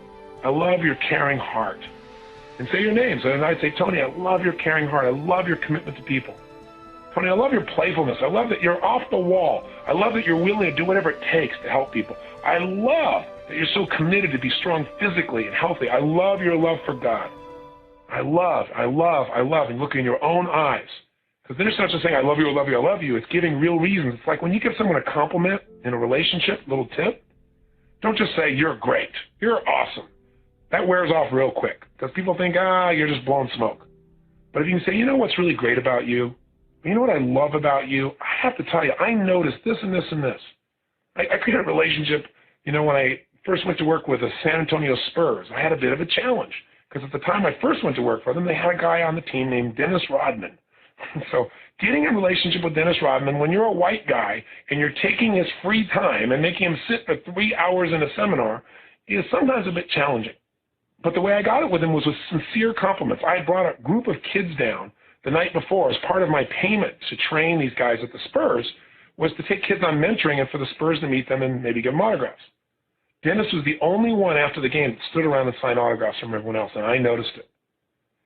I love your caring heart. And say your name. So then I'd say, Tony, I love your caring heart. I love your commitment to people. Tony, I love your playfulness. I love that you're off the wall. I love that you're willing to do whatever it takes to help people. I love that you're so committed to be strong physically and healthy. I love your love for God. I love, and look in your own eyes. Because then it's not just saying, I love you, I love you, I love you. It's giving real reasons. It's like when you give someone a compliment in a relationship, little tip, don't just say, you're great, you're awesome. That wears off real quick because people think, you're just blowing smoke. But if you can say, you know what's really great about you? You know what I love about you? I have to tell you, I noticed this and this and this. I created a relationship, when I first went to work with the San Antonio Spurs. I had a bit of a challenge because at the time I first went to work for them, they had a guy on the team named Dennis Rodman. So getting a relationship with Dennis Rodman when you're a white guy and you're taking his free time and making him sit for 3 hours in a seminar is sometimes a bit challenging. But the way I got it with him was with sincere compliments. I had brought a group of kids down the night before as part of my payment to train these guys at the Spurs was to take kids on mentoring and for the Spurs to meet them and maybe give them autographs. Dennis was the only one after the game that stood around and signed autographs from everyone else, and I noticed it.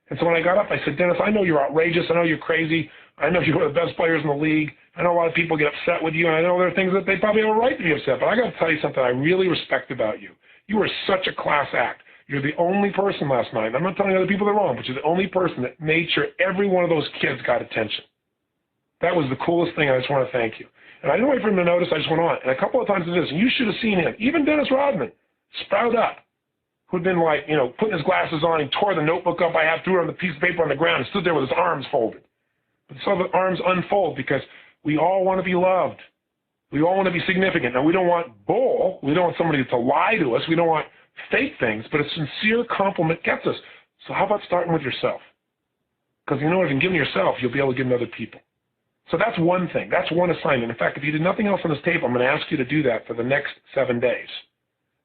And so when I got up, I said, Dennis, I know you're outrageous. I know you're crazy. I know you're one of the best players in the league. I know a lot of people get upset with you, and I know there are things that they probably have a right to be upset. But I got to tell you something I really respect about you. You are such a class act. You're the only person last night, and I'm not telling other people they're wrong, but you're the only person that made sure every one of those kids got attention. That was the coolest thing. I just want to thank you. And I didn't wait for him to notice. I just went on. And a couple of times it is, and you should have seen him, even Dennis Rodman, sprout up, who'd been like, putting his glasses on. He tore the notebook up I have, threw it on the piece of paper on the ground, and stood there with his arms folded. But saw the arms unfold because we all want to be loved. We all want to be significant. Now, we don't want bull. We don't want somebody to lie to us. We don't want fake things, but a sincere compliment gets us. So how about starting with yourself? Because if you give yourself, you'll be able to give other people. So that's one thing. That's one assignment. In fact, if you did nothing else on this tape, I'm going to ask you to do that for the next 7 days.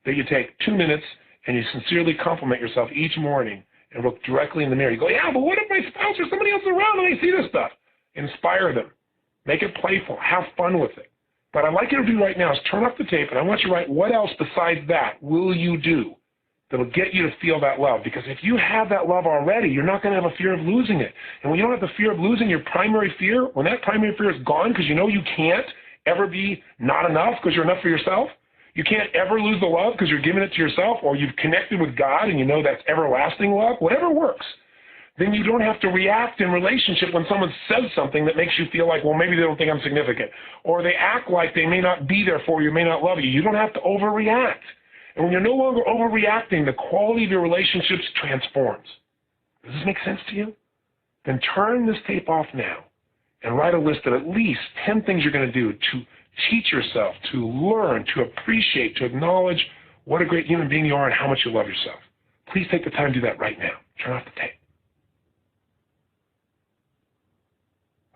That you take 2 minutes and you sincerely compliment yourself each morning and look directly in the mirror. You go, yeah, but what if my spouse or somebody else is around and they see this stuff? Inspire them. Make it playful. Have fun with it. But I'd like you to do right now is turn off the tape, and I want you to write what else besides that will you do that'll get you to feel that love. Because if you have that love already, you're not going to have a fear of losing it. And when you don't have the fear of losing your primary fear, when that primary fear is gone because you know you can't ever be not enough because you're enough for yourself, you can't ever lose the love because you're giving it to yourself, or you've connected with God and you know that's everlasting love, whatever works, then you don't have to react in relationship when someone says something that makes you feel like, well, maybe they don't think I'm significant, or they act like they may not be there for you, may not love you. You don't have to overreact. And when you're no longer overreacting, the quality of your relationships transforms. Does this make sense to you? Then turn this tape off now and write a list of at least 10 things you're going to do to teach yourself, to learn, to appreciate, to acknowledge what a great human being you are and how much you love yourself. Please take the time to do that right now. Turn off the tape.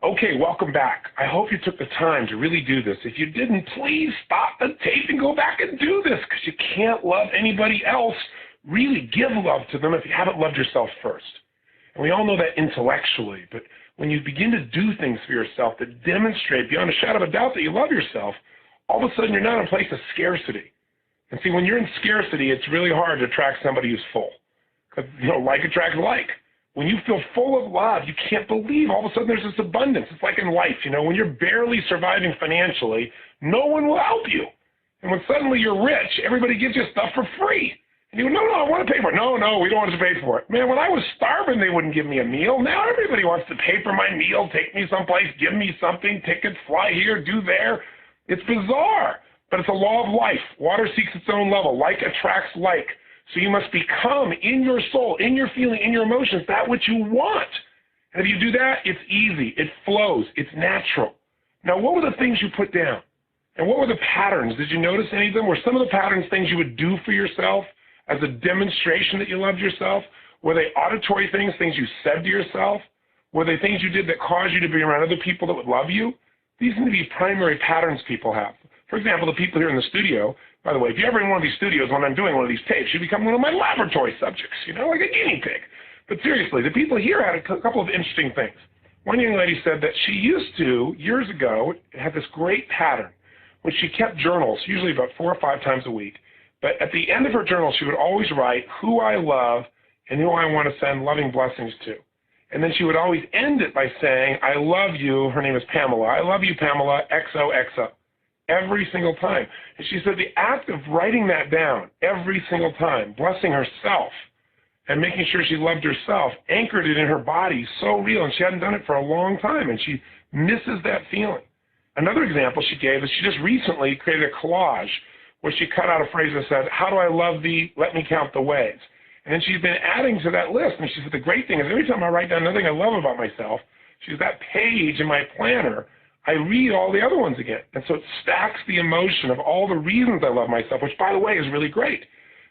Okay, welcome back. I hope you took the time to really do this. If you didn't, please stop the tape and go back and do this, because you can't love anybody else. Really give love to them if you haven't loved yourself first. And we all know that intellectually, but when you begin to do things for yourself that demonstrate beyond a shadow of a doubt that you love yourself, all of a sudden you're not in a place of scarcity. And see, when you're in scarcity, it's really hard to attract somebody who's full. Because, like attracts like. When you feel full of love, you can't believe all of a sudden there's this abundance. It's like in life, when you're barely surviving financially, no one will help you. And when suddenly you're rich, everybody gives you stuff for free. And you go, no, I want to pay for it. No, we don't want to pay for it. Man, when I was starving, they wouldn't give me a meal. Now everybody wants to pay for my meal, take me someplace, give me something, tickets, fly here, do there. It's bizarre. But it's a law of life. Water seeks its own level. Like attracts like. So you must become in your soul, in your feeling, in your emotions, that which you want. And if you do that, it's easy. It flows. It's natural. Now, what were the things you put down? And what were the patterns? Did you notice any of them? Were some of the patterns things you would do for yourself as a demonstration that you loved yourself? Were they auditory things you said to yourself? Were they things you did that caused you to be around other people that would love you? These need to be primary patterns people have. For example, the people here in the studio, by the way, if you're ever in one of these studios when I'm doing one of these tapes, you become one of my laboratory subjects, like a guinea pig. But seriously, the people here had a couple of interesting things. One young lady said that she used to, years ago, had this great pattern, when she kept journals, usually about 4 or 5 times a week. But at the end of her journal, she would always write who I love and who I want to send loving blessings to. And then she would always end it by saying, I love you, her name is Pamela, I love you, Pamela, XOXO, every single time. And she said the act of writing that down every single time, blessing herself and making sure she loved herself, anchored it in her body so real, and she hadn't done it for a long time, and she misses that feeling. Another example she gave is she just recently created a collage where she cut out a phrase that said, how do I love thee, let me count the ways. And then she's been adding to that list. And she said, the great thing is every time I write down another thing I love about myself, she says, that page in my planner, I read all the other ones again. And so it stacks the emotion of all the reasons I love myself, which, by the way, is really great.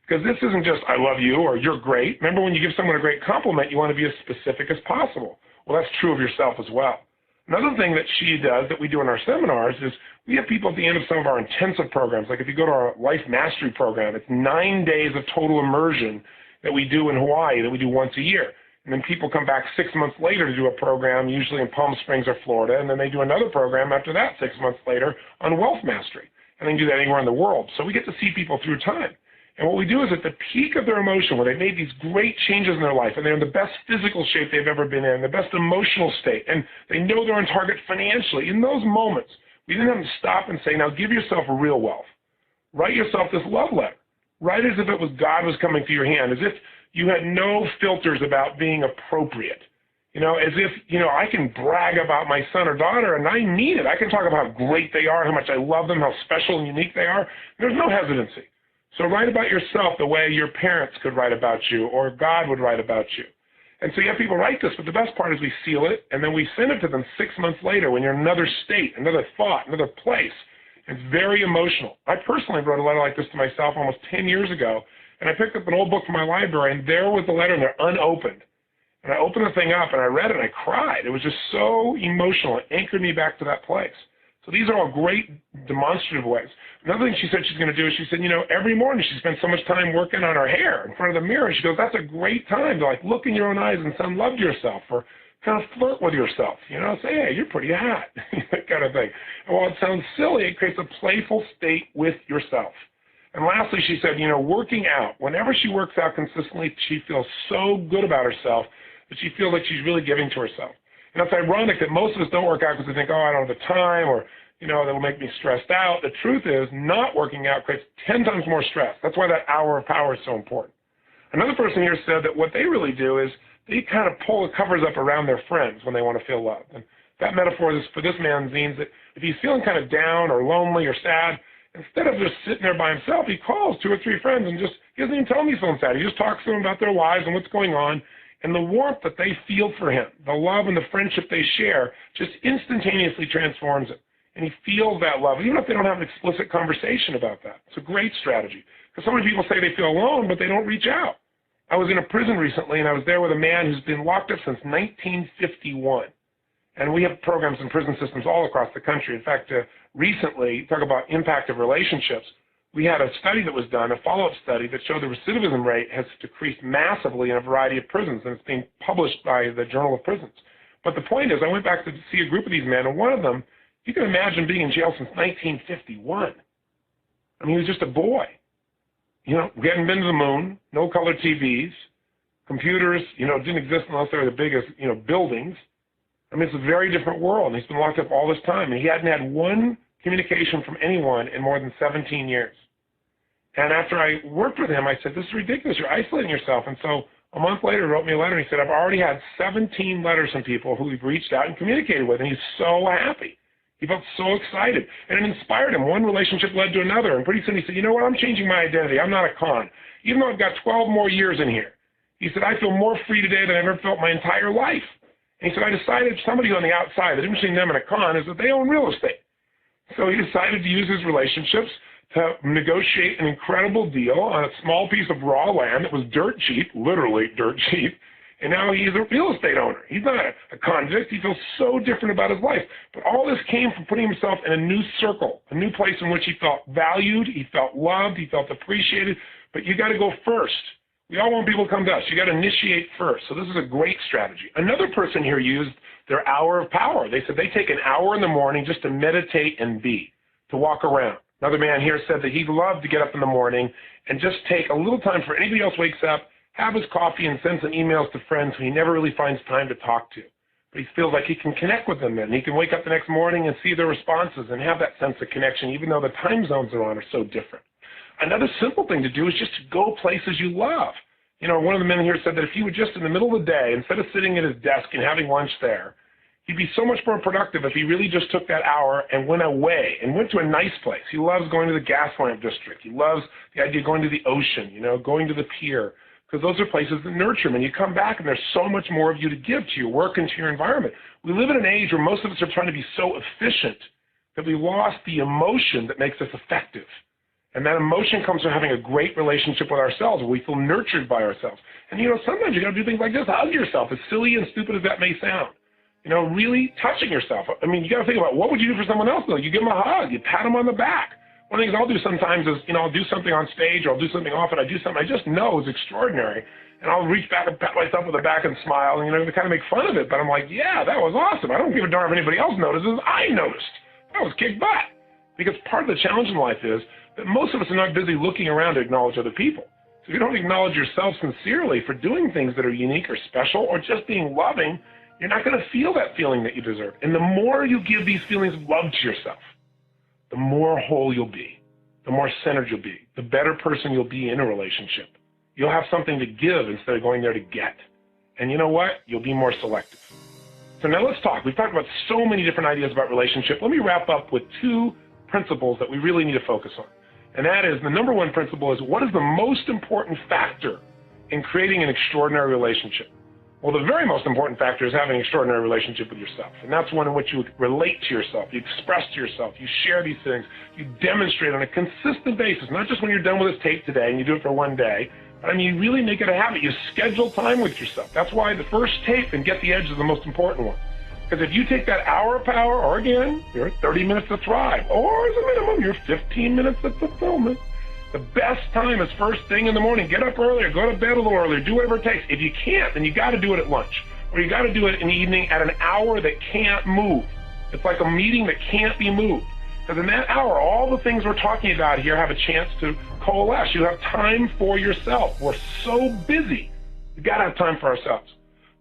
Because this isn't just I love you or you're great. Remember, when you give someone a great compliment, you want to be as specific as possible. Well, that's true of yourself as well. Another thing that she does that we do in our seminars is we have people at the end of some of our intensive programs. Like if you go to our Life Mastery program, it's 9 days of total immersion that we do in Hawaii, that we do once a year. And then people come back 6 months later to do a program, usually in Palm Springs or Florida, and then they do another program after that 6 months later on Wealth Mastery. And they can do that anywhere in the world. So we get to see people through time. And what we do is at the peak of their emotion, where they made these great changes in their life, and they're in the best physical shape they've ever been in, the best emotional state, and they know they're on target financially, in those moments, we didn't have to stop and say, now give yourself real wealth. Write yourself this love letter. Write as if it was God was coming to your hand, as if you had no filters about being appropriate. As if, I can brag about my son or daughter, and I mean it. I can talk about how great they are, how much I love them, how special and unique they are. There's no hesitancy. So write about yourself the way your parents could write about you or God would write about you. And so you have people write this, but the best part is we seal it, and then we send it to them 6 months later when you're in another state, another thought, another place. It's very emotional. I personally wrote a letter like this to myself almost 10 years ago, and I picked up an old book from my library, and there was the letter, and they're unopened. And I opened the thing up, and I read it, and I cried. It was just so emotional. It anchored me back to that place. So these are all great demonstrative ways. Another thing she said she's going to do is she said, every morning she spends so much time working on her hair in front of the mirror. She goes, that's a great time to look in your own eyes and send love to yourself, or kind of flirt with yourself. Say, hey, you're pretty hot, that kind of thing. And while it sounds silly, it creates a playful state with yourself. And lastly, she said, working out. Whenever she works out consistently, she feels so good about herself that she feels like she's really giving to herself. And it's ironic that most of us don't work out because we think, I don't have the time, or, that'll make me stressed out. The truth is, not working out creates 10 times more stress. That's why that hour of power is so important. Another person here said that what they really do is they kind of pull the covers up around their friends when they want to feel loved. And that metaphor for this man means that if he's feeling kind of down or lonely or sad, instead of just sitting there by himself, he calls 2 or 3 friends and he doesn't even tell them he's feeling sad. He just talks to them about their lives and what's going on. And the warmth that they feel for him, the love and the friendship they share, just instantaneously transforms it. And he feels that love, even if they don't have an explicit conversation about that. It's a great strategy. Because so many people say they feel alone, but they don't reach out. I was in a prison recently, and I was there with a man who's been locked up since 1951. And we have programs in prison systems all across the country. In fact, recently, talk about impact of relationships, we had a study that was done, a follow-up study, that showed the recidivism rate has decreased massively in a variety of prisons, and it's being published by the Journal of Prisons. But the point is, I went back to see a group of these men, and one of them, you can imagine being in jail since 1951. I mean, he was just a boy. We hadn't been to the moon, no color TVs, computers, didn't exist unless they were the biggest, buildings. I mean, it's a very different world, and he's been locked up all this time, and he hadn't had one communication from anyone in more than 17 years. And after I worked with him, I said, this is ridiculous. You're isolating yourself. And so a month later, he wrote me a letter, and he said, I've already had 17 letters from people who we've reached out and communicated with, and he's so happy. He felt so excited, and it inspired him. One relationship led to another, and pretty soon he said, you know what, I'm changing my identity. I'm not a con. Even though I've got 12 more years in here, he said, I feel more free today than I've ever felt my entire life. And he said, I decided somebody on the outside, the difference between them and a con is that they own real estate. So he decided to use his relationships to negotiate an incredible deal on a small piece of raw land that was dirt cheap, literally dirt cheap, and now he's a real estate owner. He's not a convict. He feels so different about his life. But all this came from putting himself in a new circle, a new place in which he felt valued, he felt loved, he felt appreciated. But you got to go first. We all want people to come to us. You got to initiate first. So this is a great strategy. Another person here used their hour of power. They said they take an hour in the morning just to meditate and be, to walk around. Another man here said that he'd love to get up in the morning and just take a little time before anybody else wakes up, have his coffee, and send some emails to friends who he never really finds time to talk to. But he feels like he can connect with them then. He can wake up the next morning and see their responses and have that sense of connection, even though the time zones they're on are so different. Another simple thing to do is just to go places you love. You know, one of the men here said that if he would just in the middle of the day, instead of sitting at his desk and having lunch there, he'd be so much more productive if he really just took that hour and went away and went to a nice place. He loves going to the gas lamp district. He loves the idea of going to the ocean, you know, going to the pier, because those are places that nurture him. And you come back and there's so much more of you to give to your work and to your environment. We live in an age where most of us are trying to be so efficient that we lost the emotion that makes us effective. And that emotion comes from having a great relationship with ourselves, where we feel nurtured by ourselves. And, you know, sometimes you got to do things like this. Hug yourself, as silly and stupid as that may sound. You know, really touching yourself. I mean, you got to think about what would you do for someone else, though? You give them a hug. You pat them on the back. One of the things I'll do sometimes is, you know, I'll do something on stage, or I'll do something off, and I do something I just know is extraordinary. And I'll reach back and pat myself on the back and smile, and, you know, to kind of make fun of it. But I'm like, yeah, that was awesome. I don't give a darn if anybody else notices. I noticed. That was kick butt. Because part of the challenge in life is that most of us are not busy looking around to acknowledge other people. So if you don't acknowledge yourself sincerely for doing things that are unique or special or just being loving, you're not going to feel that feeling that you deserve. And the more you give these feelings of love to yourself, the more whole you'll be, the more centered you'll be, the better person you'll be in a relationship. You'll have something to give instead of going there to get. And you know what? You'll be more selective. So now let's talk. We've talked about so many different ideas about relationship. Let me wrap up with two principles that we really need to focus on. And that is, the number one principle is, what is the most important factor in creating an extraordinary relationship? Well, the very most important factor is having an extraordinary relationship with yourself. And that's one in which you relate to yourself, you express to yourself, you share these things, you demonstrate on a consistent basis, not just when you're done with this tape today and you do it for one day, but I mean, you really make it a habit. You schedule time with yourself. That's why the first tape and Get the Edge is the most important one. Because if you take that hour of power, or again, you're 30 minutes to thrive, or as a minimum, you're 15 minutes of fulfillment. The best time is first thing in the morning. Get up earlier, go to bed a little earlier, do whatever it takes. If you can't, then you got to do it at lunch, or you got to do it in the evening at an hour that can't move. It's like a meeting that can't be moved. Because in that hour, all the things we're talking about here have a chance to coalesce. You have time for yourself. We're so busy. We've got to have time for ourselves.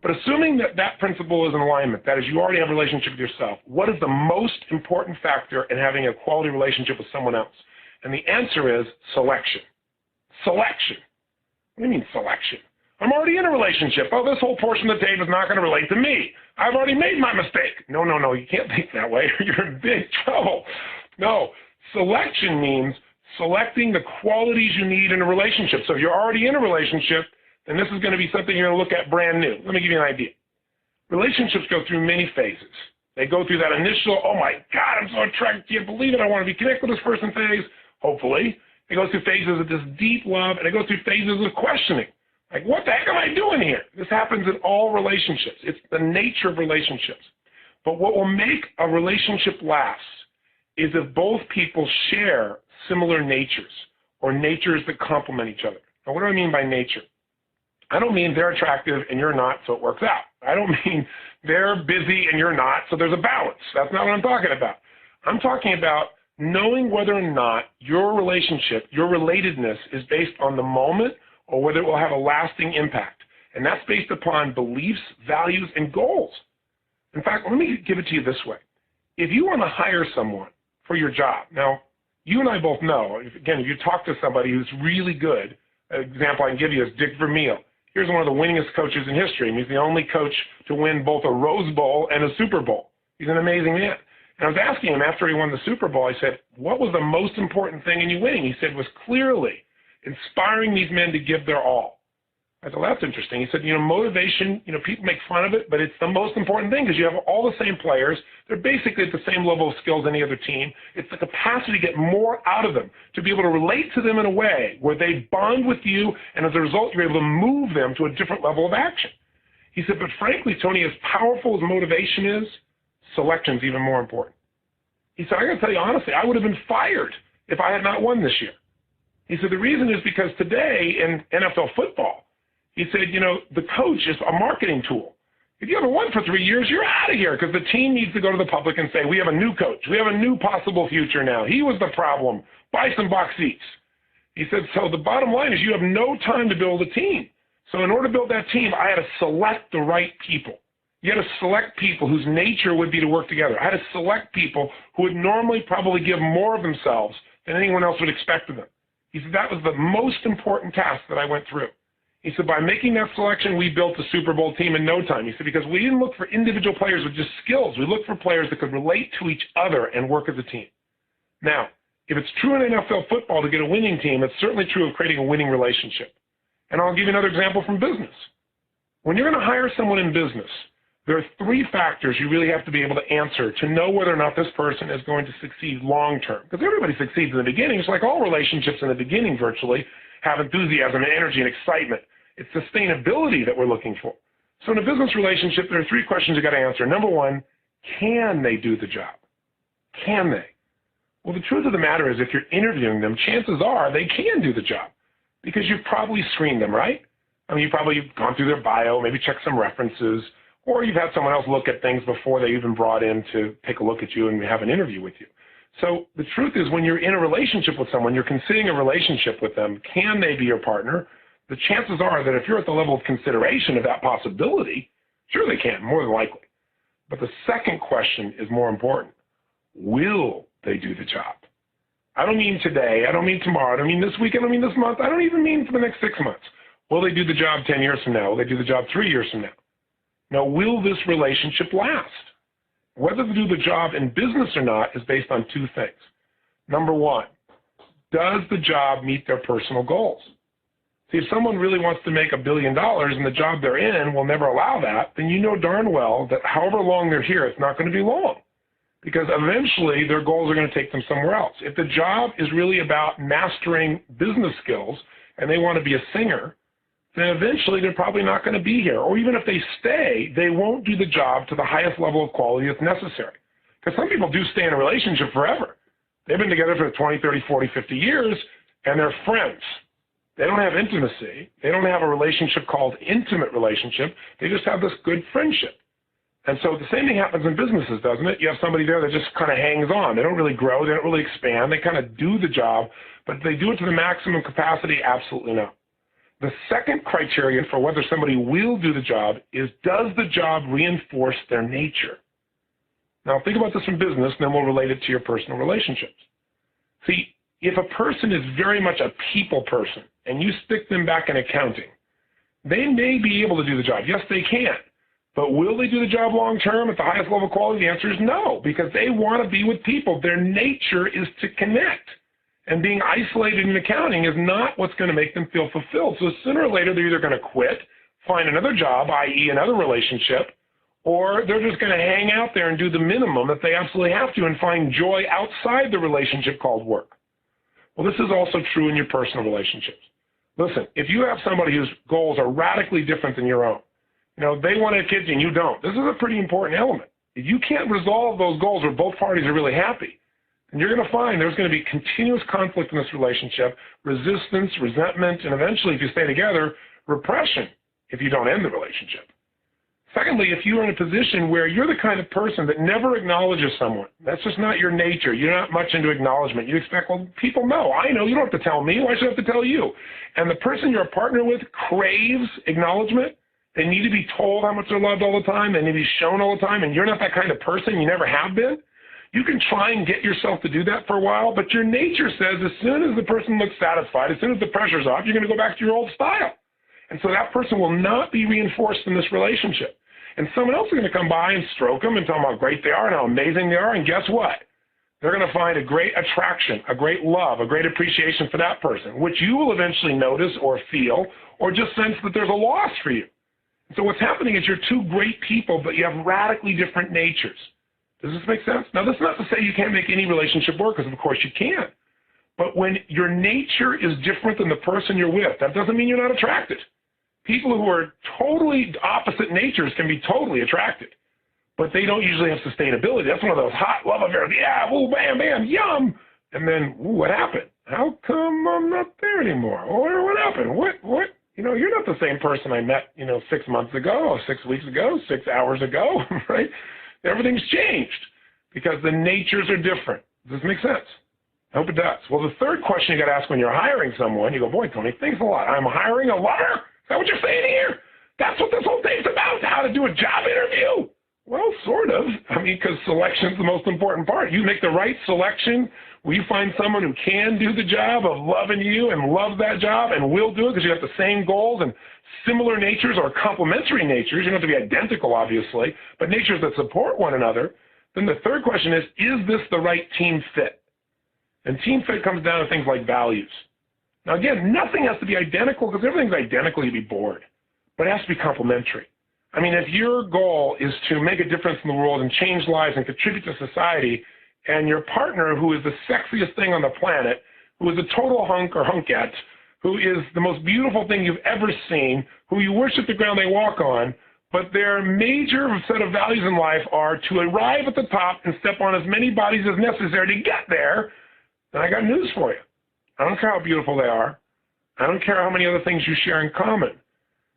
But assuming that that principle is in alignment, that is, you already have a relationship with yourself, what is the most important factor in having a quality relationship with someone else? And the answer is selection. Selection. What do you mean selection? I'm already in a relationship. Oh, this whole portion of the tape is not going to relate to me. I've already made my mistake. No, you can't think that way. You're in big trouble. No, selection means selecting the qualities you need in a relationship. So if you're already in a relationship, then this is going to be something you're going to look at brand new. Let me give you an idea. Relationships go through many phases. They go through that initial, oh my God, I'm so attracted to you, believe it, I want to be connected with this person phase, hopefully. It goes through phases of this deep love, and it goes through phases of questioning. Like, what the heck am I doing here? This happens in all relationships. It's the nature of relationships. But what will make a relationship last is if both people share similar natures, or natures that complement each other. Now, what do I mean by nature? I don't mean they're attractive and you're not, so it works out. I don't mean they're busy and you're not, so there's a balance. That's not what I'm talking about. I'm talking about knowing whether or not your relationship, your relatedness is based on the moment or whether it will have a lasting impact. And that's based upon beliefs, values, and goals. In fact, let me give it to you this way. If you want to hire someone for your job, now, you and I both know, again, if you talk to somebody who's really good, an example I can give you is Dick Vermeil. Here's one of the winningest coaches in history. He's the only coach to win both a Rose Bowl and a Super Bowl. He's an amazing man. And I was asking him after he won the Super Bowl, I said, what was the most important thing in you winning? He said, was clearly inspiring these men to give their all. I thought, that's interesting. He said, motivation, people make fun of it, but it's the most important thing because you have all the same players. They're basically at the same level of skill as any other team. It's the capacity to get more out of them, to be able to relate to them in a way where they bond with you, and as a result, you're able to move them to a different level of action. He said, but frankly, Tony, as powerful as motivation is, selection's even more important. He said, I got to tell you honestly, I would have been fired if I had not won this year. He said, the reason is because today in NFL football, he said, the coach is a marketing tool. If you haven't won for 3 years, you're out of here because the team needs to go to the public and say, we have a new coach. We have a new possible future now. He was the problem. Buy some box seats. He said, so the bottom line is you have no time to build a team. So in order to build that team, I had to select the right people. You had to select people whose nature would be to work together. I had to select people who would normally probably give more of themselves than anyone else would expect of them. He said that was the most important task that I went through. He said, by making that selection, we built a Super Bowl team in no time. He said, because we didn't look for individual players with just skills. We looked for players that could relate to each other and work as a team. Now, if it's true in NFL football to get a winning team, it's certainly true of creating a winning relationship. And I'll give you another example from business. When you're going to hire someone in business, there are 3 factors you really have to be able to answer to know whether or not this person is going to succeed long term. Because everybody succeeds in the beginning. It's like all relationships in the beginning virtually have enthusiasm and energy and excitement. It's sustainability that we're looking for. So in a business relationship, there are 3 questions you got to answer. Number 1, can they do the job? Can they? Well, the truth of the matter is if you're interviewing them, chances are they can do the job because you've probably screened them, right? I mean, you've probably gone through their bio, maybe checked some references, or you've had someone else look at things before they even brought in to take a look at you and have an interview with you. So the truth is when you're in a relationship with someone, you're considering a relationship with them, can they be your partner? The chances are that if you're at the level of consideration of that possibility, sure they can, more than likely. But the second question is more important. Will they do the job? I don't mean today. I don't mean tomorrow. I don't mean this week. I don't mean this month. I don't even mean for the next 6 months. Will they do the job 10 years from now? Will they do the job 3 years from now? Now, will this relationship last? Whether they do the job in business or not is based on 2 things. Number 1, does the job meet their personal goals? See, if someone really wants to make $1 billion and the job they're in will never allow that, then you know darn well that however long they're here, it's not going to be long because eventually their goals are going to take them somewhere else. If the job is really about mastering business skills and they want to be a singer, then eventually they're probably not going to be here. Or even if they stay, they won't do the job to the highest level of quality that's necessary. Because some people do stay in a relationship forever. They've been together for 20, 30, 40, 50 years, and they're friends. They don't have intimacy. They don't have a relationship called intimate relationship. They just have this good friendship. And so the same thing happens in businesses, doesn't it? You have somebody there that just kind of hangs on. They don't really grow. They don't really expand. They kind of do the job, but they do it to the maximum capacity? Absolutely no. The second criterion for whether somebody will do the job is, does the job reinforce their nature? Now, think about this in business, and then we'll relate it to your personal relationships. See, if a person is very much a people person, and you stick them back in accounting, they may be able to do the job. Yes, they can. But will they do the job long term at the highest level of quality? The answer is no, because they want to be with people. Their nature is to connect. And being isolated in accounting is not what's going to make them feel fulfilled. So sooner or later, they're either going to quit, find another job, i.e. another relationship, or they're just going to hang out there and do the minimum that they absolutely have to and find joy outside the relationship called work. Well, this is also true in your personal relationships. Listen, if you have somebody whose goals are radically different than your own, they want to have kids and you don't, this is a pretty important element. If you can't resolve those goals where both parties are really happy, then you're going to find there's going to be continuous conflict in this relationship, resistance, resentment, and eventually, if you stay together, repression if you don't end the relationship. Secondly, if you're in a position where you're the kind of person that never acknowledges someone, that's just not your nature. You're not much into acknowledgement. You expect, well, people know. I know. You don't have to tell me. Why should I have to tell you? And the person you're a partner with craves acknowledgement. They need to be told how much they're loved all the time. They need to be shown all the time. And you're not that kind of person. You never have been. You can try and get yourself to do that for a while, but your nature says as soon as the person looks satisfied, as soon as the pressure's off, you're going to go back to your old style. And so that person will not be reinforced in this relationship. And someone else is going to come by and stroke them and tell them how great they are and how amazing they are. And guess what? They're going to find a great attraction, a great love, a great appreciation for that person, which you will eventually notice or feel or just sense that there's a loss for you. So what's happening is you're two great people, but you have radically different natures. Does this make sense? Now, that's not to say you can't make any relationship work, because of course you can. But when your nature is different than the person you're with, that doesn't mean you're not attracted. People who are totally opposite natures can be totally attracted, but they don't usually have sustainability. That's one of those hot love affairs. Yeah, woo, bam, bam, yum. And then, ooh, what happened? How come I'm not there anymore? Or what happened? What? You're not the same person I met, 6 months ago, or 6 weeks ago, 6 hours ago, right? Everything's changed because the natures are different. Does this make sense? I hope it does. Well, the third question you got to ask when you're hiring someone, you go, boy, Tony, thanks a lot. I'm hiring a lover? Is that what you're saying here? That's what this whole thing's about, how to do a job interview. Well, sort of. Because selection's the most important part. You make the right selection. Will you find someone who can do the job of loving you and love that job and will do it because you have the same goals and similar natures or complementary natures? You don't have to be identical, obviously, but natures that support one another. Then the third question is this the right team fit? And team fit comes down to things like values. Now, again, nothing has to be identical, because if everything's identical, you'd be bored. But it has to be complementary. If your goal is to make a difference in the world and change lives and contribute to society, and your partner, who is the sexiest thing on the planet, who is a total hunk or hunkette, who is the most beautiful thing you've ever seen, who you worship the ground they walk on, but their major set of values in life are to arrive at the top and step on as many bodies as necessary to get there, then I got news for you. I don't care how beautiful they are. I don't care how many other things you share in common.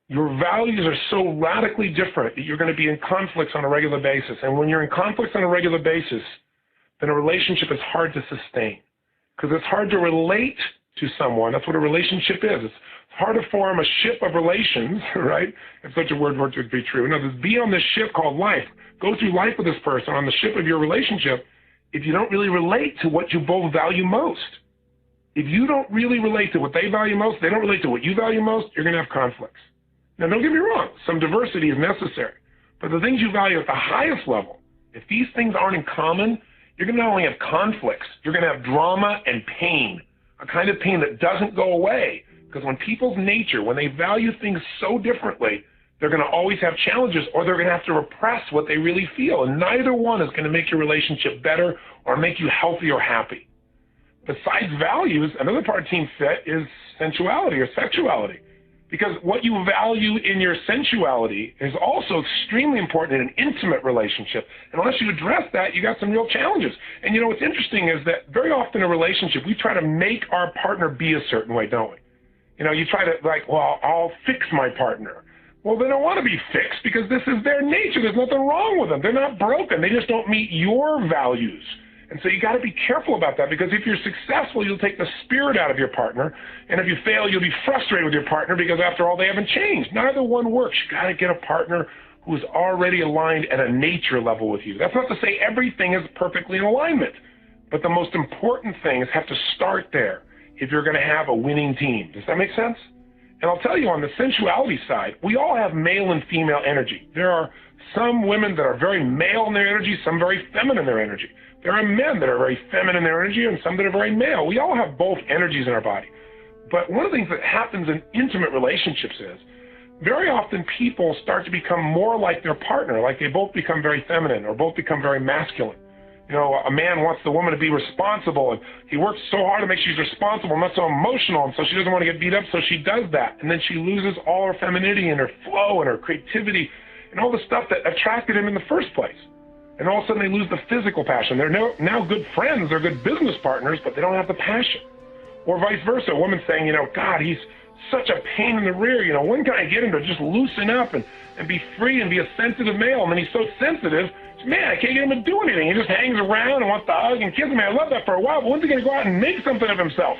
Your values are so radically different that you're going to be in conflicts on a regular basis. And when you're in conflicts on a regular basis, then a relationship is hard to sustain, because it's hard to relate to someone. That's what a relationship is. It's hard to form a ship of relations, right? If such a word were to be true. In other words, be on this ship called life. Go through life with this person on the ship of your relationship if you don't really relate to what you both value most. If you don't really relate to what they value most, they don't relate to what you value most, you're going to have conflicts. Now, don't get me wrong. Some diversity is necessary. But the things you value at the highest level, if these things aren't in common, you're going to not only have conflicts, you're going to have drama and pain, a kind of pain that doesn't go away. Because when people's nature, when they value things so differently, they're going to always have challenges, or they're going to have to repress what they really feel. And neither one is going to make your relationship better or make you healthy or happy. Besides values, another part of team fit is sensuality or sexuality. Because what you value in your sensuality is also extremely important in an intimate relationship. And unless you address that, you got some real challenges. And what's interesting is that very often in a relationship, we try to make our partner be a certain way, don't we? You try to I'll fix my partner. Well, they don't want to be fixed because this is their nature. There's nothing wrong with them. They're not broken. They just don't meet your values. And so you got to be careful about that, because if you're successful, you'll take the spirit out of your partner. And if you fail, you'll be frustrated with your partner because, after all, they haven't changed. Neither one works. You got to get a partner who is already aligned at a nature level with you. That's not to say everything is perfectly in alignment, but the most important things have to start there if you're going to have a winning team. Does that make sense? And I'll tell you, on the sensuality side, we all have male and female energy. There are some women that are very male in their energy, some very feminine in their energy. There are men that are very feminine in their energy and some that are very male. We all have both energies in our body. But one of the things that happens in intimate relationships is very often people start to become more like their partner, like they both become very feminine or both become very masculine. A man wants the woman to be responsible, and he works so hard to make sure she's responsible, not so emotional, and so she doesn't want to get beat up, so she does that. And then she loses all her femininity and her flow and her creativity and all the stuff that attracted him in the first place. And all of a sudden they lose the physical passion. They're now good friends, they're good business partners, but they don't have the passion. Or vice versa, a woman saying, God, he's such a pain in the rear. When can I get him to just loosen up and be free and be a sensitive male? And then he's so sensitive, man, I can't get him to do anything. He just hangs around and wants to hug and kiss me. I love that for a while, but when's he going to go out and make something of himself?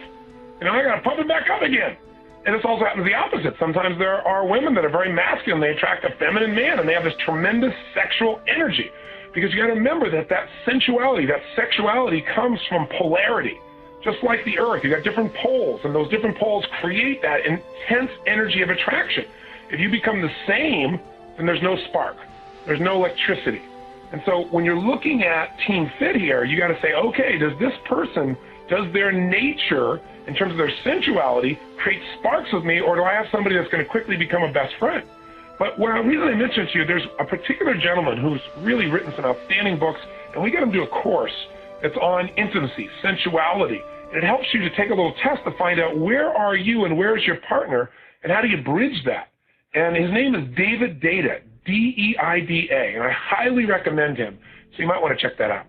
I got to pump him back up again. And this also happens the opposite. Sometimes there are women that are very masculine. They attract a feminine man, and they have this tremendous sexual energy. Because you got to remember that sensuality, that sexuality comes from polarity. Just like the earth, you got different poles, and those different poles create that intense energy of attraction. If you become the same, then there's no spark. There's no electricity. And so when you're looking at team fit here, you got to say, okay, does their nature, in terms of their sensuality, create sparks with me, or do I have somebody that's going to quickly become a best friend? But what I really mentioned to you, there's a particular gentleman who's really written some outstanding books, and we got him to do a course that's on intimacy, sensuality, and it helps you to take a little test to find out where are you and where is your partner, and how do you bridge that. And his name is David Deida, D-E-I-D-A, and I highly recommend him, so you might want to check that out.